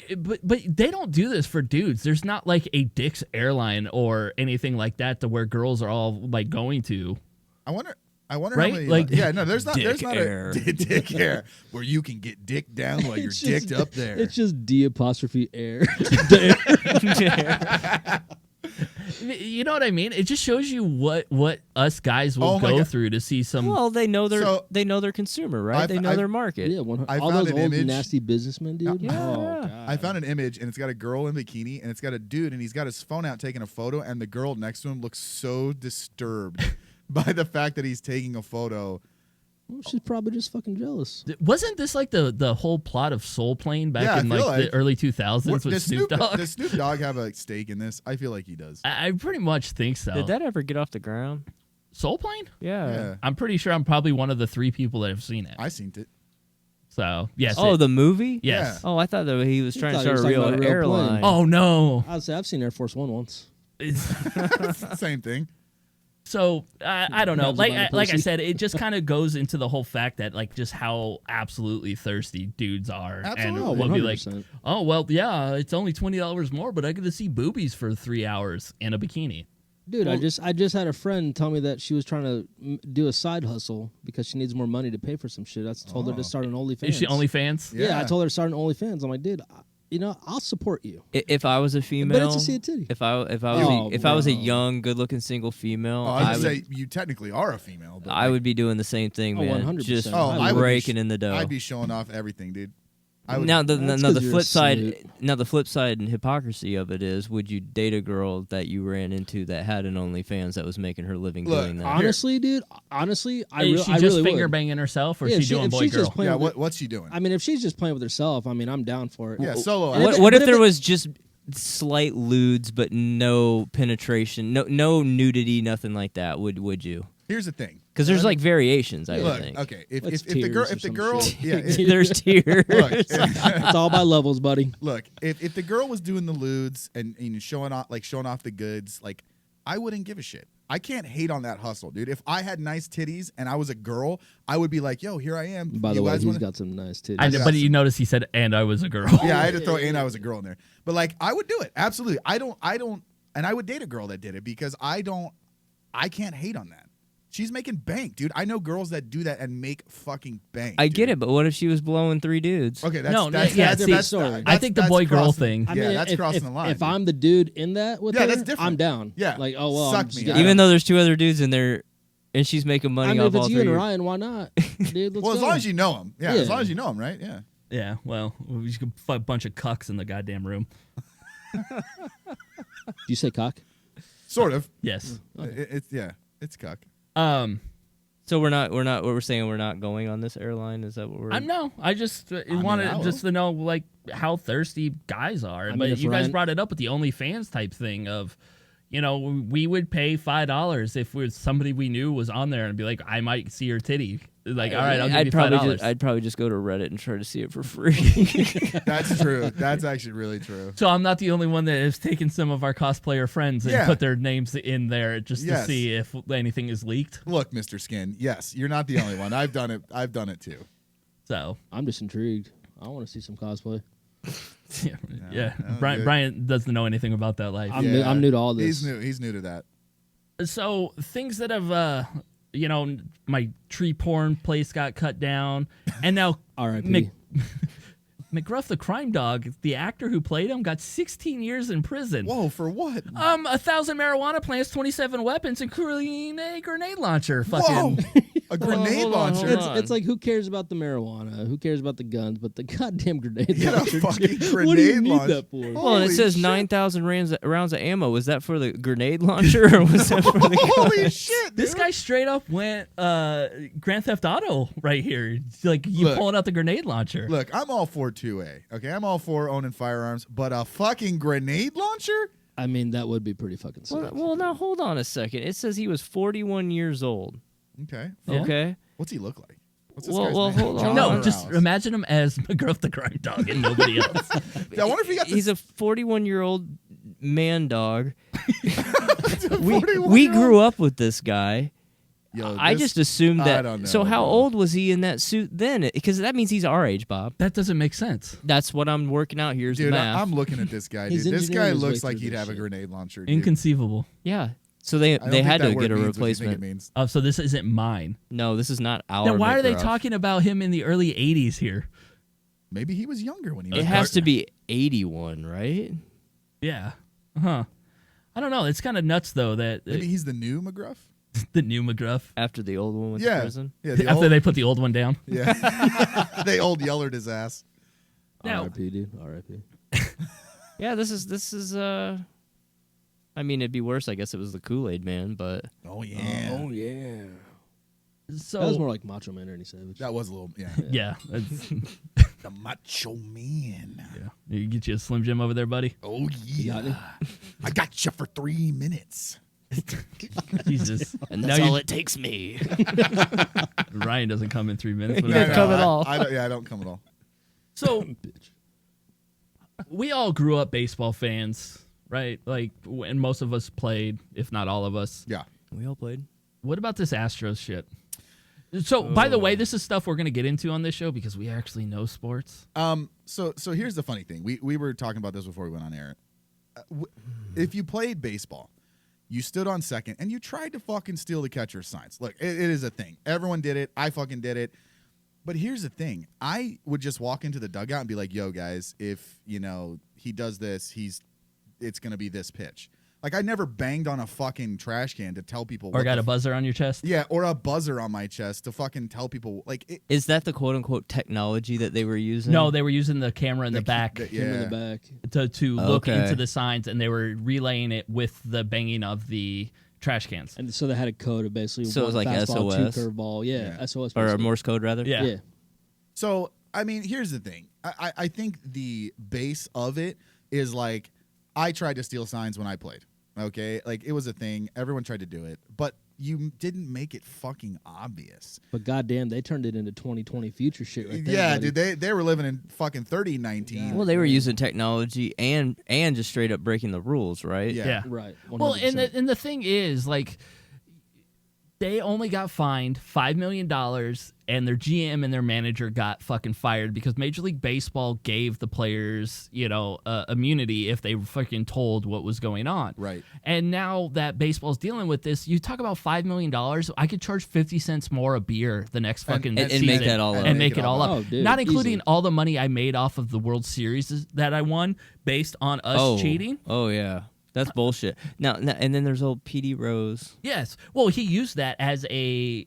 they don't do this for dudes. There's not like a Dick's airline or anything like that to where girls are all like going to. I wonder Right? how many. Like- there's not Dick a Air. dick air where you can get dick down while you're It's just- dicked up there. It's just D apostrophe air. You know what I mean? It just shows you what us guys will Oh my go God. through to see some. Well, they know their consumer, right? I've- they know I've- their market. Yeah, I all found those an old image. nasty businessmen, dude. Yeah. Oh, God. I found an image and it's got a girl in bikini and it's got a dude and he's got his phone out taking a photo and the girl next to him looks so disturbed by the fact that he's taking a photo. Well, she's probably just fucking jealous. Wasn't this like the whole plot of Soul Plane back Yeah, I in feel like like- the early 2000s with Does Snoop Dogg? Does Snoop Dogg have a stake in this? I feel like he does. I pretty much think so. Did that ever get off the ground? Soul Plane? Yeah, I'm pretty sure I'm probably one of the 3 people that have seen it. I seen it. So yes. Oh, the movie? yes. Oh, I thought that he was trying to thought he start a was talking real about a real airline. plane. Oh no. I'd say I've seen Air Force One once. Same thing. So I don't know. Grabs him by the Like I pussy. said, it just kind of goes into the whole fact that like just how absolutely thirsty dudes are, Absolutely. and Oh, we'll be like, 100%. oh well, yeah, it's only $20 more, but I get to see boobies for 3 hours in a bikini. Dude, I just had a friend tell me that she was trying to do a side hustle because she needs more money to pay for some shit. I told her to start an OnlyFans. Is she OnlyFans? Yeah, I Yeah. told her to start an OnlyFans. I'm like, dude, I'll support you. If I was a female, But it's to see a titty. if I was Oh, if I was a bro. young, good-looking single female, Oh, I I would would say you technically are a female. But I would be doing the same thing, Oh, man. 100%. Just Oh, I would be raking in the dough. I'd be showing off everything, dude. I would, Now the That's now 'cause the you're a flip side snoot. now the flip side and hypocrisy of it is, would you date a girl that you ran into that had an OnlyFans that was making her living Look, doing that? Honestly, dude, honestly, I Is she really just would. finger banging herself, or Yeah, is she doing if boy she's girl? just playing yeah, with what's she doing? I mean, if she's just playing with herself, I mean, I'm down for it. Yeah, solo. And What, if what but if there it- was just slight lewds but no penetration, no nudity, nothing like that? Would you? Here's the thing. Because there's Let me- like variations, I would Look, think. okay. If That's the girl, tears or if the some girl, shit. yeah, There's tears. look, It's all by levels, buddy. look. If the girl was doing the lewds and showing off the goods, like I wouldn't give a shit. I can't hate on that hustle, dude. If I had nice titties and I was a girl, I would be like, yo, here I am. By You the way, guys he's wanna- got some nice titties. I got but some- you notice he said, "And I was a girl." Yeah, I had to throw and I was a girl in there. But like I would do it. Absolutely. I don't and I would date a girl that did it because I can't hate on that. She's making bank, dude. I know girls that do that and make fucking bank. I dude. get it, but what if she was blowing 3 dudes? Okay, No, that's yeah, that's, see, that's, sorry. that's, I think the that's boy-girl crossing- thing. I Yeah, mean, that's if, crossing if, the line. If dude. I'm the dude in that with Yeah, her, that's different. I'm down. Yeah. Like, oh well, Suck I'm just me. getting- Even though there's 2 other dudes in there, and she's making money I mean, off if it's all you 3. and Ryan, why not, dude? Let's well, as go. long as you know him. Yeah, as Yeah. long as you know him, right? Yeah. Yeah, well, we just could fight a bunch of cucks in the goddamn room. Do you say cock? Sort of. Yes. It's cuck. So we're saying we're not going on this airline. Is that what we're? I just I wanted will. just to know like how thirsty guys are. mean, But if you guys Ryan- brought it up with the OnlyFans type thing of, we would pay $5 if somebody we knew was on there and be like, I might see your titty. Like, all right, I'll give you $5. I'd probably just go to Reddit and try to see it for free. That's true. That's actually really true. So I'm not the only one that has taken some of our cosplayer friends and put their names in there just to see if anything is leaked. Look, Mr. Skin, yes, you're not the only one. I've done it. I've done it too. So I'm just intrigued. I want to see some cosplay. yeah. Brian doesn't know anything about that life. I'm new to all this. He's new to that. So things that have, my tree porn place got cut down, and now R.I.P. McGruff the crime dog, the actor who played him, got 16 years in prison. Whoa, for what? 1,000 marijuana plants, 27 weapons, including a grenade launcher. Whoa, Fucking a grenade launcher. It's like, who cares about the marijuana? Who cares about the guns? But the goddamn grenade Yeah, launcher. fucking grenade What do you need launcher. that for? Well, and it says 9,000 rounds of ammo. Was that for the grenade launcher, or was that for the Holy shit! This dude. guy straight up went Grand Theft Auto right here. Like, you Look. pulling out the grenade launcher. Look, I'm all for 2A. Okay, I'm all for owning firearms, but a fucking grenade launcher? I mean, that would be pretty fucking sick. Well, now hold on a second. It says he was 41 years old. Okay. Yeah. Okay. What's he look like? What's this Well, guy's well, name? hold on. John No, Morales. just imagine him as McGruff the crime dog and nobody else. I wonder if he got this. He's a 41-year-old man dog. we 41-year-old? grew up with this guy. Yo, I this- just assumed I that. don't know, So how bro. old was he in that suit then? Because that means he's our age, Bob. That doesn't make sense. That's what I'm working out. Here's the Dude, math. I'm looking at this guy, He's dude. This engineering guy his way looks like through he'd this have a shit. grenade launcher. Dude. Inconceivable. Yeah. So they I don't they think had that to word get a means what you think it replacement. means. Oh, so this isn't mine. No, this is not our. Then why are they McGruff. talking about him in the early 80s here? Maybe he was younger when he was. It has to be 81, right? Yeah. Huh. I don't know. It's kind of nuts, though, that Maybe he's the new McGruff. the new McGruff, After the old one went Yeah. to prison. Yeah. The after old, they put the old one down. yeah. They old yellered his ass. Now, R.I.P. dude. R.I.P. Yeah, this is. I mean, it'd be worse, I guess, it was the Kool-Aid Man, but Oh yeah. yeah. so That was more like Macho Man Ernie Savage. That was a little. Yeah. yeah, that's- The Macho Man. yeah. You get you a Slim Jim over there, buddy. Oh got yeah. I got you for 3 minutes. Jesus. and Now that's you- all it takes me. Ryan doesn't come in 3 minutes. Yeah, Whatever. come at all. I don't, yeah, I don't come at all. So we all grew up baseball fans, right? Like, and most of us played, if not all of us. Yeah. We all played. What about this Astros shit? So, by the way, this is stuff we're going to get into on this show because we actually know sports. So here's the funny thing. We were talking about this before we went on air. If you played baseball, you stood on second and you tried to fucking steal the catcher's signs. Look, it is a thing. Everyone did it. I fucking did it. But here's the thing. I would just walk into the dugout and be like, "Yo, guys, if he does this, it's gonna be this pitch." Like, I never banged on a fucking trash can to tell people. Or got a buzzer on your chest? Yeah, or a buzzer on my chest to fucking tell people. Like, Is that the quote-unquote technology that they were using? No, they were using the camera in the back Him in yeah. the back. to look Okay. into the signs, and they were relaying it with the banging of the trash cans. And so they had a code of basically So it was one like fastball, SOS? 2 curveball. Yeah, Yeah. SOS. Or a basically. Morse code, rather? Yeah. Yeah. So, I mean, here's the thing. I think the base of it is like, I tried to steal signs when I played. Okay? Like, it was a thing. Everyone tried to do it. But you didn't make it fucking obvious. But goddamn, they turned it into 2020 future shit right there. Yeah, buddy. dude. They were living in fucking 3019. Well, they were using technology and just straight up breaking the rules, right? Yeah. Yeah. Right. 100%. Well, and the thing is, like, they only got fined $5 million, and their GM and their manager got fucking fired because Major League Baseball gave the players, immunity if they were fucking told what was going on. Right. And now that baseball's dealing with this, you talk about $5 million. I could charge 50 cents more a beer the next fucking and season make that all up. and make it all up. Oh, dude, Not including easily. all the money I made off of the World Series that I won based on us cheating. Oh, yeah. That's bullshit. Now, and then there's old PD Rose. Yes. Well, he used that as a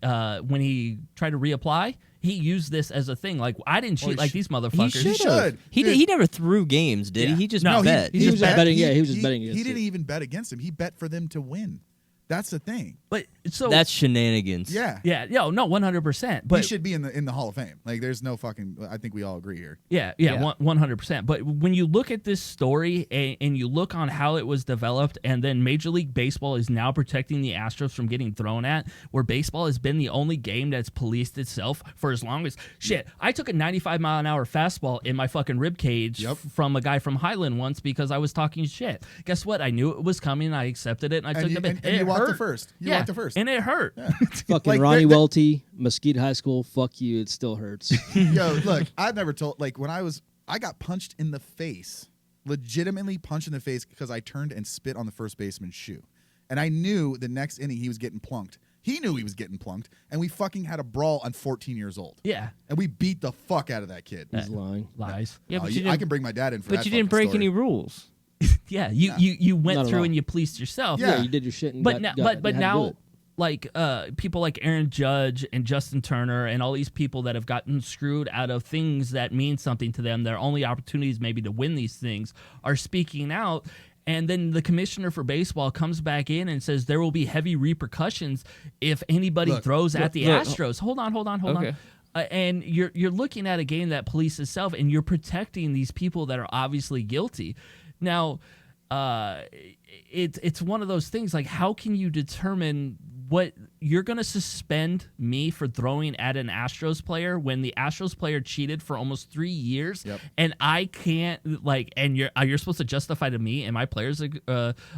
when he tried to reapply. He used this as a thing. Like, I didn't cheat he like sh- these motherfuckers. He should. He Dude. he never threw games, did Yeah. he? He just No, bet. he was just betting. Yeah, he was just betting He against didn't it. even bet against him. He bet for them to win. That's the thing. But so That's shenanigans. Yeah. yeah, no, 100%. But He should be in the Hall of Fame. Like, there's no fucking. I think we all agree here. Yeah, Yeah. 100%. But when you look at this story and you look on how it was developed, and then Major League Baseball is now protecting the Astros from getting thrown at, where baseball has been the only game that's policed itself for as long as shit. I took a 95-mile-an-hour fastball in my fucking rib cage from a guy from Highland once because I was talking shit. Guess what? I knew it was coming. I accepted it, and I took the bit. And you walked hurt. to first. You Yeah, walked to first. and it hurt. Fucking Like, Ronnie they're- Welty, Mesquite High School. Fuck you. It still hurts. Yo, look, I've never told. Like, when I got punched in the face, legitimately punched in the face because I turned and spit on the first baseman's shoe, and I knew the next inning he was getting plunked. He knew he was getting plunked, and we fucking had a brawl on 14 years old. Yeah, And we beat the fuck out of that kid. He's lying. lies. Yeah, Oh, but you- you I didn't, can bring my dad in for that. but you didn't fucking break story. any rules. Yeah, you went Not at through all. and you policed yourself. Yeah. Yeah, you did your shit and but got, now, got, but had to do now, it. like people like Aaron Judge and Justin Turner and all these people that have gotten screwed out of things that mean something to them, their only opportunities maybe to win these things, are speaking out. And then the commissioner for baseball comes back in and says there will be heavy repercussions if anybody Look, throws at the look. Astros. Hold on. Okay. And you're looking at a game that polices itself, and you're protecting these people that are obviously guilty. Now, it's one of those things. Like, how can you determine what you're going to suspend me for throwing at an Astros player when the Astros player cheated for almost 3 years, Yep. and I can't and you're supposed to justify to me and my players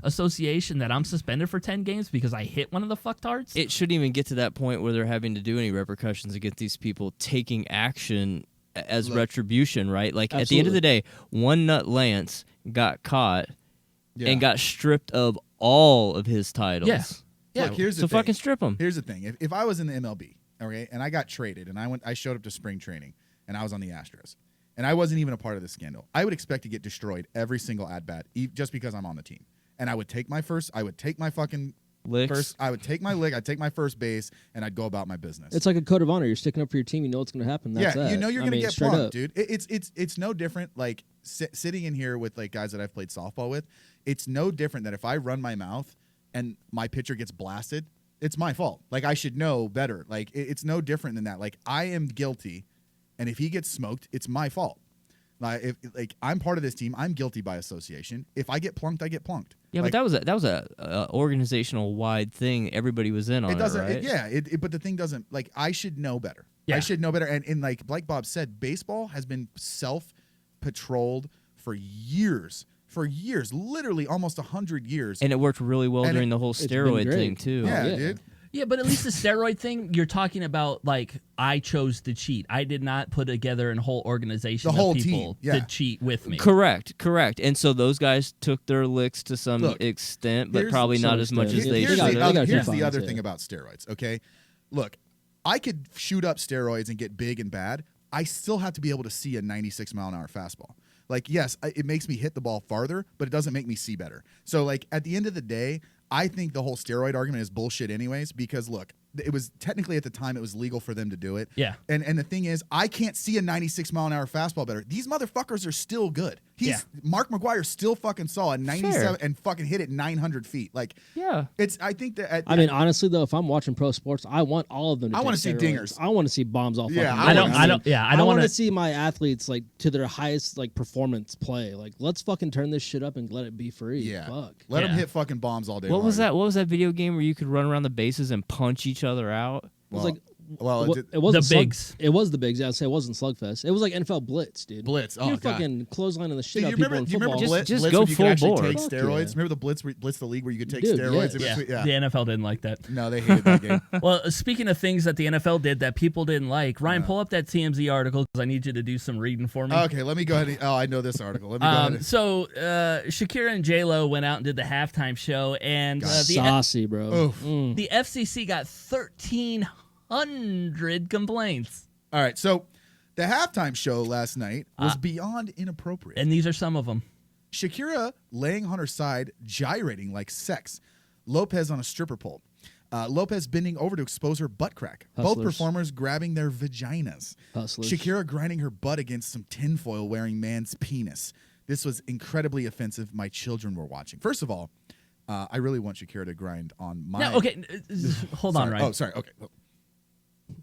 association that I'm suspended for 10 games because I hit one of the fucktards? It shouldn't even get to that point where they're having to do any repercussions against these people taking action as Look. retribution, right? Like, at the end of the day, one nut Lance got caught Yeah. and got stripped of all of his titles. Yeah. Look, here's the So thing. fucking strip him. Here's the thing. If I was in the MLB, okay, and I got traded, and I showed up to spring training, and I was on the Astros, and I wasn't even a part of the scandal, I would expect to get destroyed every single at bat, just because I'm on the team. And I would take my fucking Licks. first. I would take my lick. I'd take my first base, and I'd go about my business. It's like a code of honor. You're sticking up for your team. You know what's going to happen. That's yeah, that. you know you're I gonna mean, get straight plunked, up. dude. It's no different. Like sitting in here with like guys that I've played softball with, it's no different that if I run my mouth and my pitcher gets blasted, it's my fault. Like, I should know better. Like, it's no different than that. Like, I am guilty, and if he gets smoked, it's my fault. Like, if I'm part of this team, I'm guilty by association. If I get plunked, I get plunked. Yeah, Like, but that was a organizational wide thing. Everybody was in on it doesn't. right? But the thing doesn't. Like, I should know better. Yeah. I should know better. And like Bob said, baseball has been self-patrolled for years. For years, literally almost 100 years. And it worked really well And during the whole been steroid great. thing too. yeah, yeah. dude. Yeah, but at least the steroid thing, you're talking about, like, I chose to cheat. I did not put together a whole organization The whole of people team, yeah. to cheat with me. Correct. And so those guys took their licks to some Look, extent, but here's- probably to not some as much extent. as they They Here's got- should the they have. got other, a few here's the fines, other yeah. thing about steroids, okay? Look, I could shoot up steroids and get big and bad. I still have to be able to see a 96-mile-an-hour fastball. Like, yes, it makes me hit the ball farther, but it doesn't make me see better. So, like, at the end of the day, I think the whole steroid argument is bullshit anyways, because, look, it was technically at the time it was legal for them to do it. Yeah. And the thing is, I can't see a 96-mile-an-hour fastball better. These motherfuckers are still good. Mark McGwire still fucking saw a 97 and fucking hit it 900 feet. Like, Yeah. I think that. I mean, honestly though, if I'm watching pro sports, I want all of them. To I take wanna see steroids. dingers. I want to see bombs all. Yeah, fucking I day. don't- mean, I don't I want wanna- to see my athletes like to their highest like performance play. Like, let's fucking turn this shit up and let it be free. Yeah. Fuck. Let them Yeah. hit fucking bombs all day. What was long. that? What was that video game where you could run around the bases and punch each other out? It was Well, like. well, It it wasn't The Slug- Bigs. It was the bigs. Yeah, I'd say it wasn't Slugfest. It was like NFL Blitz, dude. Blitz. Oh, You're God. fucking clotheslining the shit Do out you of people remember? in Do you football. remember Blitz? Just Blitz go when you could full actually bore. take Fuck steroids. yeah. Remember the Blitz the league where you could take Dude, steroids? yes. in Yeah, between? Yeah. the NFL didn't like that. No, they hated that game. Well, speaking of things that the NFL did that people didn't like, Ryan, pull up that TMZ article because I need you to do some reading for me. Okay, let me go ahead. I know this article. Let me go ahead. So Shakira and J-Lo went out and did the halftime show, and Saucy, bro. Oof. the FCC got 1,300 complaints. All right, so the halftime show last night was beyond inappropriate. And these are some of them. Shakira laying on her side, gyrating like sex. Lopez on a stripper pole. Lopez bending over to expose her butt crack. Both Hustlers. performers grabbing their vaginas. Hustlers. Shakira grinding her butt against some tinfoil wearing man's penis. This was incredibly offensive. My children were watching. First of all, I really want Shakira to grind on my. No, okay. Hold on, Sorry. Ryan. Oh, sorry. Okay.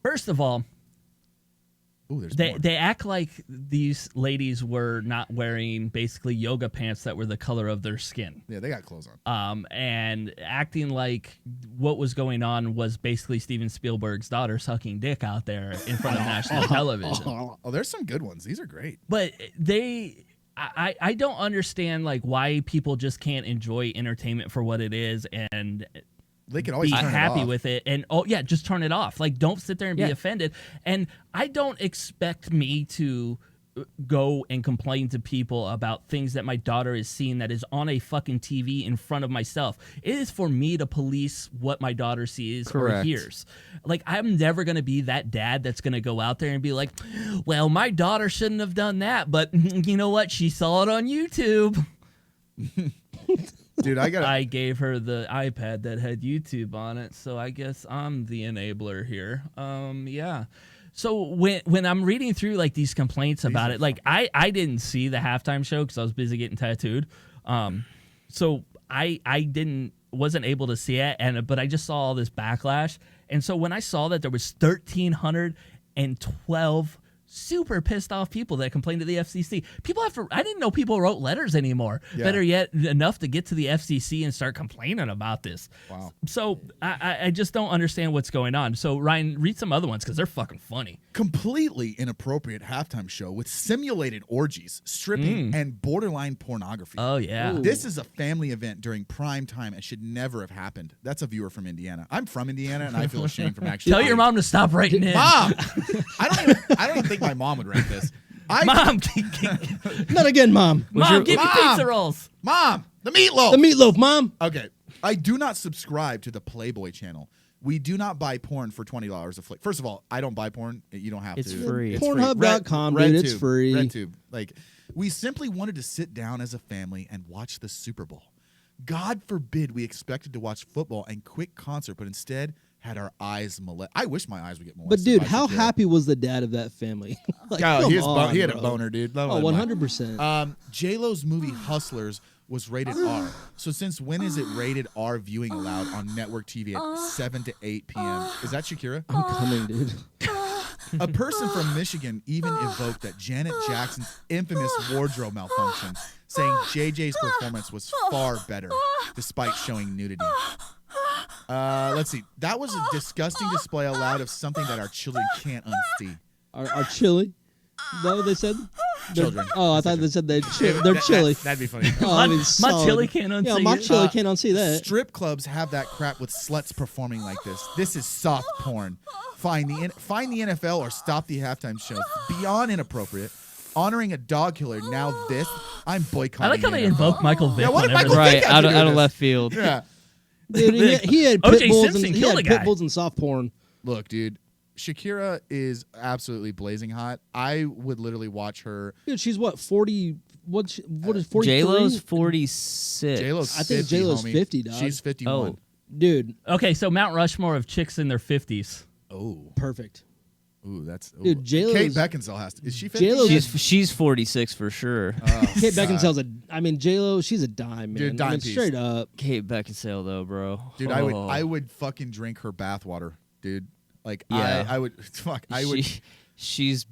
First of all, Ooh, there's they more. they act like these ladies were not wearing basically yoga pants that were the color of their skin. Yeah, they got clothes on. And acting like what was going on was basically Steven Spielberg's daughter sucking dick out there in front of national television. Oh, there's some good ones. These are great. But I don't understand like why people just can't enjoy entertainment for what it is and They can always be turn happy it off. with it. And just turn it off. Like, don't sit there and be offended. And I don't expect me to go and complain to people about things that my daughter is seeing that is on a fucking TV in front of myself. It is for me to police what my daughter sees or Correct. hears. Like, I'm never going to be that dad that's going to go out there and be like, well, my daughter shouldn't have done that, but you know what? She saw it on YouTube. Dude, I gave her the iPad that had YouTube on it, so I guess I'm the enabler here. Yeah. So when I'm reading through like these complaints about it, like I didn't see the halftime show because I was busy getting tattooed. So I wasn't able to see it, but I just saw all this backlash. And so when I saw that there was 1,312 super pissed off people that complained to the FCC. I didn't know people wrote letters anymore. Yeah. Better yet, enough to get to the FCC and start complaining about this. Wow. So I just don't understand what's going on. So Ryan, read some other ones because they're fucking funny. completely inappropriate halftime show with simulated orgies, stripping, and borderline pornography. Oh yeah. Ooh. This is a family event during prime time and should never have happened. That's a viewer from Indiana. I'm from Indiana and I feel ashamed from actually. Tell your mom to stop writing in. Mom, I don't even think my mom would write this. Mom, Not again, Mom. Mom, give me Mom! pizza rolls. Mom, the meatloaf. The meatloaf, Mom. Okay, I do not subscribe to the Playboy channel. We do not buy porn for $20 a flick. First of all, I don't buy porn. You don't have It's to. free. Pornhub.com, dude. It's RedTube, free. RedTube. Like, we simply wanted to sit down as a family and watch the Super Bowl. God forbid we expected to watch football and quick concert, but instead had our eyes molested. I wish my eyes would get molested. But dude, by how Shakira. happy was the dad of that family? Like, Oh, come he on, had a bro. boner, dude. Oh, 100%. J-Lo's movie Hustlers was rated R. So since when is it rated R viewing allowed on network TV at 7 to 8 p.m.? Is that Shakira? I'm coming, dude. A person from Michigan even evoked that Janet Jackson's infamous wardrobe malfunction, saying JJ's performance was far better, despite showing nudity. Let's see. That was a disgusting display allowed of something that our children can't unsee. Our chili? Is that what they said? Children. Oh, I thought they said they're chili. That'd be funny. Oh, I mean, My solid. chili can't unsee Yeah, my it. chili can't unsee that. Strip clubs have that crap with sluts performing like this. This is soft porn. Find the NFL or stop the halftime show. Beyond inappropriate. Honoring a dog killer. Now this. I'm boycotting. I like how the they NFL. invoke Michael Vick Yeah, what did whenever Michael they- Vick Right, have to out do of with left this? field. Yeah. Dude, he had O.J. pit bulls Simpson and he killed had a guy. pit bulls and soft porn. Look, dude. Shakira is absolutely blazing hot. I would literally watch her. Dude, she's what 40? What is 43? J-Lo's 46. J-Lo's I think 50, J-Lo's homie. 50, dog. She's 51. Oh. Dude, Okay, so Mount Rushmore of chicks in their 50s. Oh. perfect. Ooh, that's. Ooh. Dude, J-Lo's- Kate Beckinsale has to. Is she 50? J-Lo's- She's 46 for sure. Oh, Kate God. Beckinsale's J-Lo, she's a dime, man. Dude, dime I mean, piece. straight up. Kate Beckinsale though, bro. Dude, Oh. I would fucking drink her bathwater, dude. Like, Yeah. I would. Fuck, I would. She's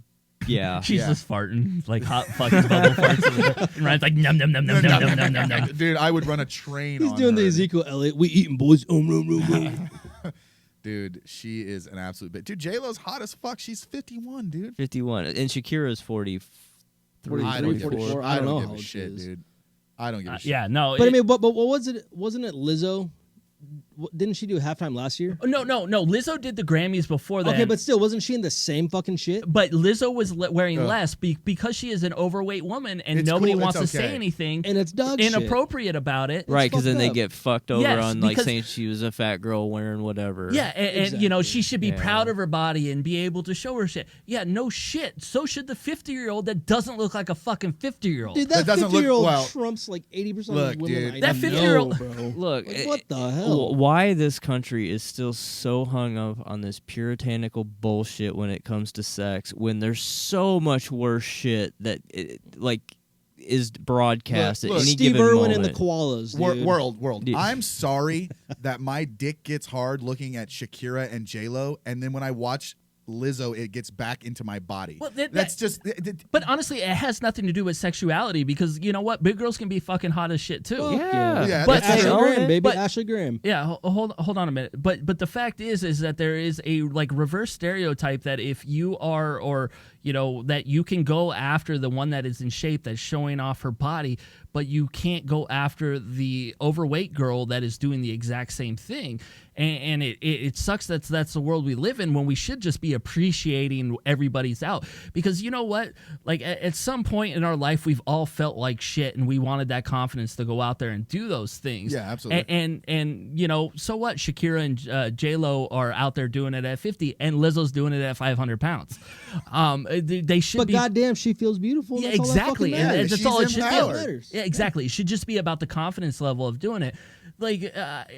yeah. She's Yeah. just farting, like hot fucking bubble farts. And Ryan's like, num, num, num, num, num, num, num, num, num. Dude, I would run a train. He's on doing the her. Ezekiel Elliott. We eating boys. Dude, she is an absolute bit. Dude, J-Lo's hot as fuck. She's 51, dude. 51 and Shakira's 43, I don't give a 44. shit. I don't know give how a old she shit, is. dude. I don't give a shit. Yeah, no. But I mean, but what was it? Wasn't it Lizzo? Didn't she do halftime last year? no. Lizzo did the Grammys before that. Okay, but still, wasn't she in the same fucking shit? But Lizzo was wearing less because she is an overweight woman and It's nobody cool, wants it's to say okay. anything And it's dog shit. inappropriate about it. Right, because then fucked they up. get fucked over Yes, on like because- saying she was a fat girl wearing whatever. Yeah, and you know, Exactly. she should be Yeah. proud of her body and be able to show her shit. Yeah, no shit. So should the 50-year-old that doesn't look like a fucking 50-year-old. Dude, That that doesn't look- 50-year-old well, trumps like 80% look, of women. dude. I That know, 50-year-old bro. Look, Like, what the hell? Why this country is still so hung up on this puritanical bullshit when it comes to sex when there's so much worse shit that is broadcast Look, at any Steve given Irwin moment. and the koalas, dude. World. Dude. I'm sorry that my dick gets hard looking at Shakira and J-Lo, and then when I watch Lizzo, it gets back into my body. Well, That's just. But honestly, it has nothing to do with sexuality because you know what? Big girls can be fucking hot as shit too. Well, Yeah. But Ashley true. Graham, baby, But- Ashley Graham. Yeah, hold on a minute. But the fact is that there is a like reverse stereotype that if you are or you know that you can go after the one that is in shape that's showing off her body, but you can't go after the overweight girl that is doing the exact same thing. And it sucks that's the world we live in when we should just be appreciating everybody's out. Because you know what? Like at some point in our life, we've all felt like shit and we wanted that confidence to go out there and do those things. Yeah, absolutely. And you know, so what? Shakira and J-Lo are out there doing it at 50 and Lizzo's doing it at 500 pounds. They should But be. goddamn, she feels beautiful. Yeah, That's all that exactly. fucking And matters. that's She's all it should empowered. be. Yeah, exactly. It should just be about the confidence level of doing it. Like,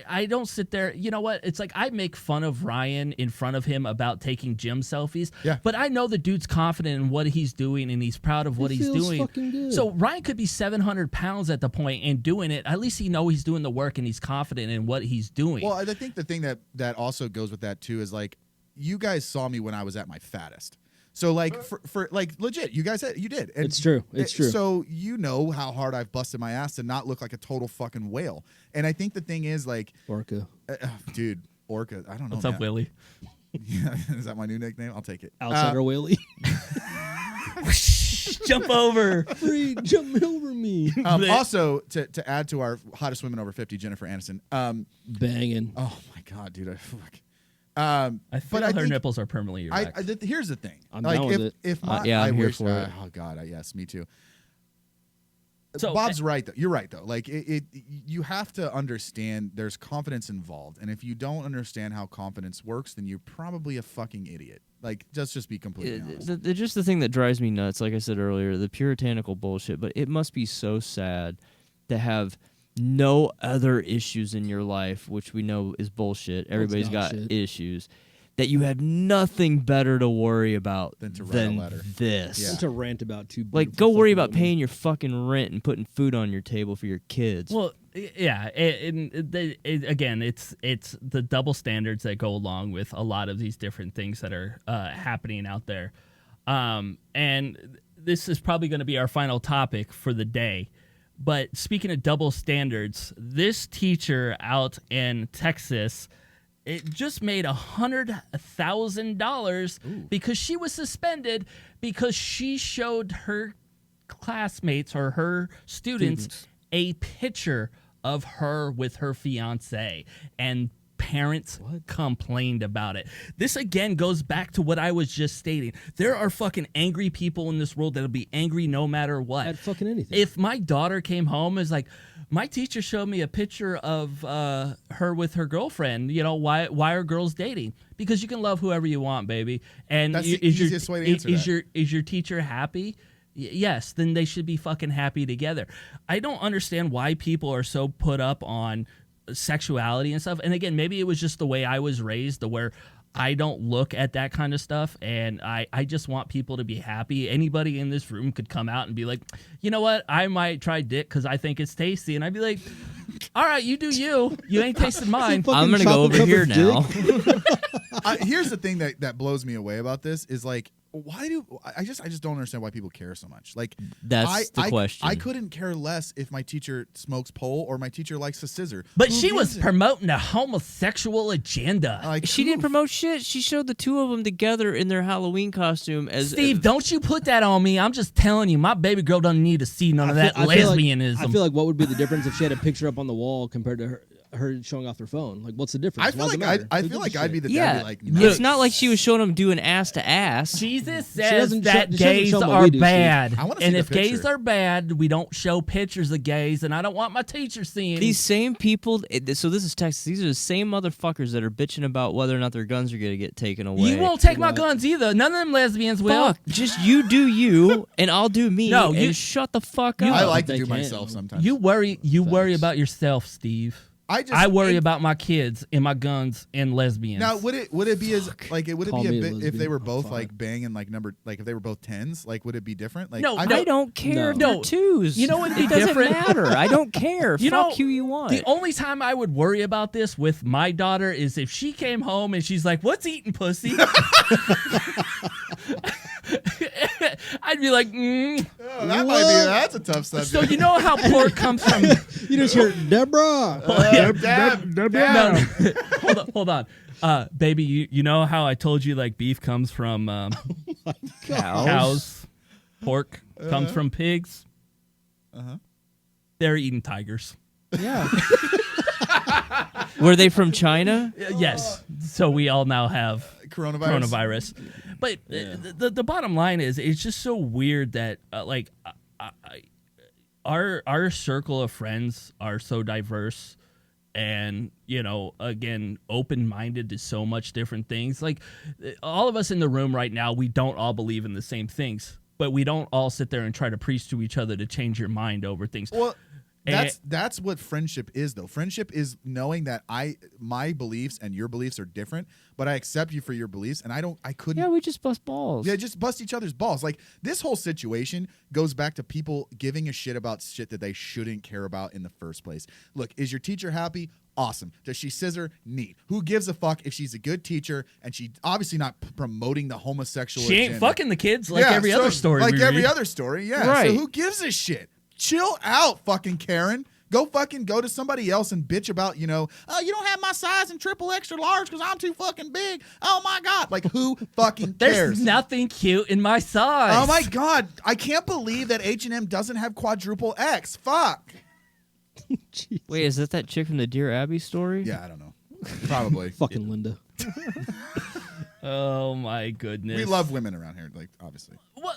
I don't sit there. You know what? It's like I make fun of Ryan in front of him about taking gym selfies. Yeah. But I know the dude's confident in what he's doing and he's proud of what he's feels doing. fucking good. So Ryan could be 700 pounds at the point and doing it. At least he know he's doing the work and he's confident in what he's doing. Well, I think the thing that also goes with that too is like you guys saw me when I was at my fattest. So like for like legit, you guys you did. And It's true. It's true. So you know how hard I've busted my ass to not look like a total fucking whale. And I think the thing is like, Orca. dude, Orca. I don't know. What's up, man. Willie? Yeah, is that my new nickname? I'll take it. Outsider Whaley. Jump over. Free, jump over me. Also, to add to our hottest women over 50, Jennifer Aniston. Banging. Oh my god, dude, I fuck. I feel her think- nipples are permanently erect. Here's the thing. I'm like down with it. if my, yeah, I I'm here wish, for it. oh god, yes, me too. So, Bob's right though. You're right though. Like you have to understand there's confidence involved, and if you don't understand how confidence works, then you're probably a fucking idiot. Like just be completely honest. Just the thing that drives me nuts, like I said earlier, the puritanical bullshit. But it must be so sad to have no other issues in your life, which we know is bullshit. Everybody's dog got shit. issues. That you have nothing better to worry about Than to write a than letter. this. Yeah. It's a rant about two. Like, beautiful go worry fucking about women. paying your fucking rent and putting food on your table for your kids. Well, yeah, again, it's the double standards that go along with a lot of these different things that are happening out there, and this is probably going to be our final topic for the day. But speaking of double standards, this teacher out in Texas, it just made $100,000 because she was suspended because she showed her classmates or her students a picture of her with her fiance, and parents complained about it. This again goes back to what I was just stating. There are fucking angry people in this world that'll be angry no matter what. At fucking anything. If my daughter came home and is like, my teacher showed me a picture of her with her girlfriend. You know, why are girls dating? Because you can love whoever you want, baby. And That's the easiest way to answer that. Is your teacher happy? Yes, then they should be fucking happy together. I don't understand why people are so put up on sexuality and stuff. And again, maybe it was just the way I was raised, to where I don't look at that kind of stuff, and I just want people to be happy. Anybody in this room could come out and be like, you know what, I might try dick because I think it's tasty. And I'd be like, all right, you do you. You ain't tasting mine. I'm going to go over here now. Here's the thing that blows me away about this is like, why do I just don't understand why people care so much. Like That's the question. I couldn't care less if my teacher smokes pole or my teacher likes a scissor. But Who she was gives a- promoting a homosexual agenda. like She who didn't promote shit. She showed the two of them together in their Halloween costume as Steve, don't you put that on me. I'm just telling you, my baby girl doesn't need to see none of that I feel like- lesbianism. I feel like what would be the difference if she had a picture up on the wall compared to her showing off her phone? Like, what's the difference? I feel Why does it like matter? I Who feel gives like a I'd be shit? the dad. yeah, Be like, it's not like she was showing them doing ass to ass. Jesus She says doesn't that show- she doesn't gays show 'em what are we do, Steve. bad. I wanna see And the if gays picture. are bad, we don't show pictures of gays, and I don't want my teacher seeing These same people, so this is Texas, these are the same motherfuckers that are bitching about whether or not their guns are going to get taken away. You won't take my guns either. None of them lesbians will. Fuck, just you do you, and I'll do me, No, and you- shut the fuck up. I like to They do can. myself sometimes. You worry about yourself, Steve. I worry about my kids and my guns and lesbians. Now, would it be as like it would it Call be a me a bit if lesbian. they were I'm both fine. like banging like if they were both 10s, like would it be different? Like No, I don't care if No. they're twos. You know what'd be it doesn't different? matter. I don't care. You know, Fuck who you want. The only time I would worry about this with my daughter is if she came home and she's like, "What's eating pussy?" I'd be like, Oh, that's a tough subject. So you know how pork comes from? You just hear Deborah. No, hold on. Baby, you know how I told you like beef comes from cows, pork comes from pigs. They're eating tigers. Yeah. Were they from China? Yes. So we all now have Coronavirus. But the bottom line is, it's just so weird that our circle of friends are so diverse, and again, open-minded to so much different things. Like all of us in the room right now, we don't all believe in the same things, but we don't all sit there and try to preach to each other to change your mind over things. Well, that's what friendship is, though. Friendship is knowing that my beliefs and your beliefs are different, but I accept you for your beliefs, and I couldn't. Yeah, we just bust balls. Yeah, just bust each other's balls. Like this whole situation goes back to people giving a shit about shit that they shouldn't care about in the first place. Look, is your teacher happy? Awesome. Does she scissor? Neat. Who gives a fuck if she's a good teacher and she obviously not promoting the homosexual She ain't agenda. fucking the kids like every other story. Like we every read. other story, yeah. Right. So who gives a shit? Chill out, fucking Karen. Go to somebody else and bitch about, you don't have my size in triple extra large because I'm too fucking big. Oh my God. Like who fucking cares? There's nothing cute in my size. Oh my God. I can't believe that H&M doesn't have quadruple X. Fuck. Wait, is that chick from the Dear Abby story? Yeah, I don't know. Probably. Fucking Linda. Oh my goodness. We love women around here, like, obviously. Well,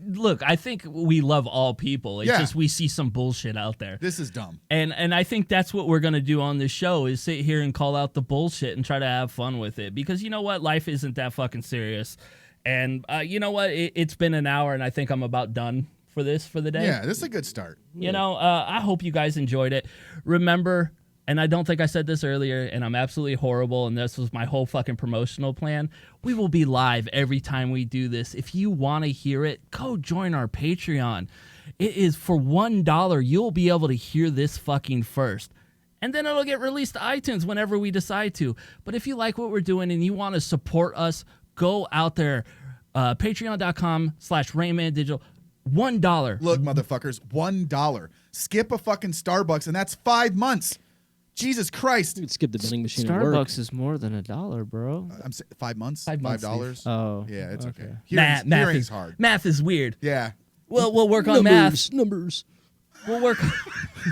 look, I think we love all people. It's Yeah. just we see some bullshit out there. This is dumb. And I think that's what we're going to do on this show is sit here and call out the bullshit and try to have fun with it. Because you know what? Life isn't that fucking serious. And you know what? It's been an hour, and I think I'm about done for the day. Yeah, this is a good start. I hope you guys enjoyed it. Remember, and I don't think I said this earlier, and I'm absolutely horrible, and this was my whole fucking promotional plan. We will be live every time we do this. If you want to hear it, go join our Patreon. It is for $1. You'll be able to hear this fucking first. And then it'll get released to iTunes whenever we decide to. But if you like what we're doing and you want to support us, go out there. Patreon.com/RainmanDigital. $1. Look, motherfuckers, $1. Skip a fucking Starbucks, and that's 5 months. Jesus Christ. You could skip the vending machine at work. Starbucks is more than $1, bro. I'm saying 5 months? 5 months, $5? Oh. Yeah, it's okay. Math Hearing's is hard. Math is weird. Yeah. Well, we'll work on math. Numbers. We'll work.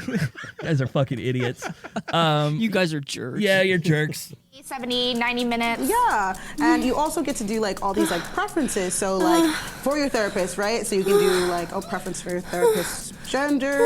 You guys are fucking idiots. You guys are jerks. Yeah, you're jerks. 70, 90 minutes. Yeah, and you also get to do like all these like preferences. So like for your therapist, right? So you can do like preference for your therapist's gender.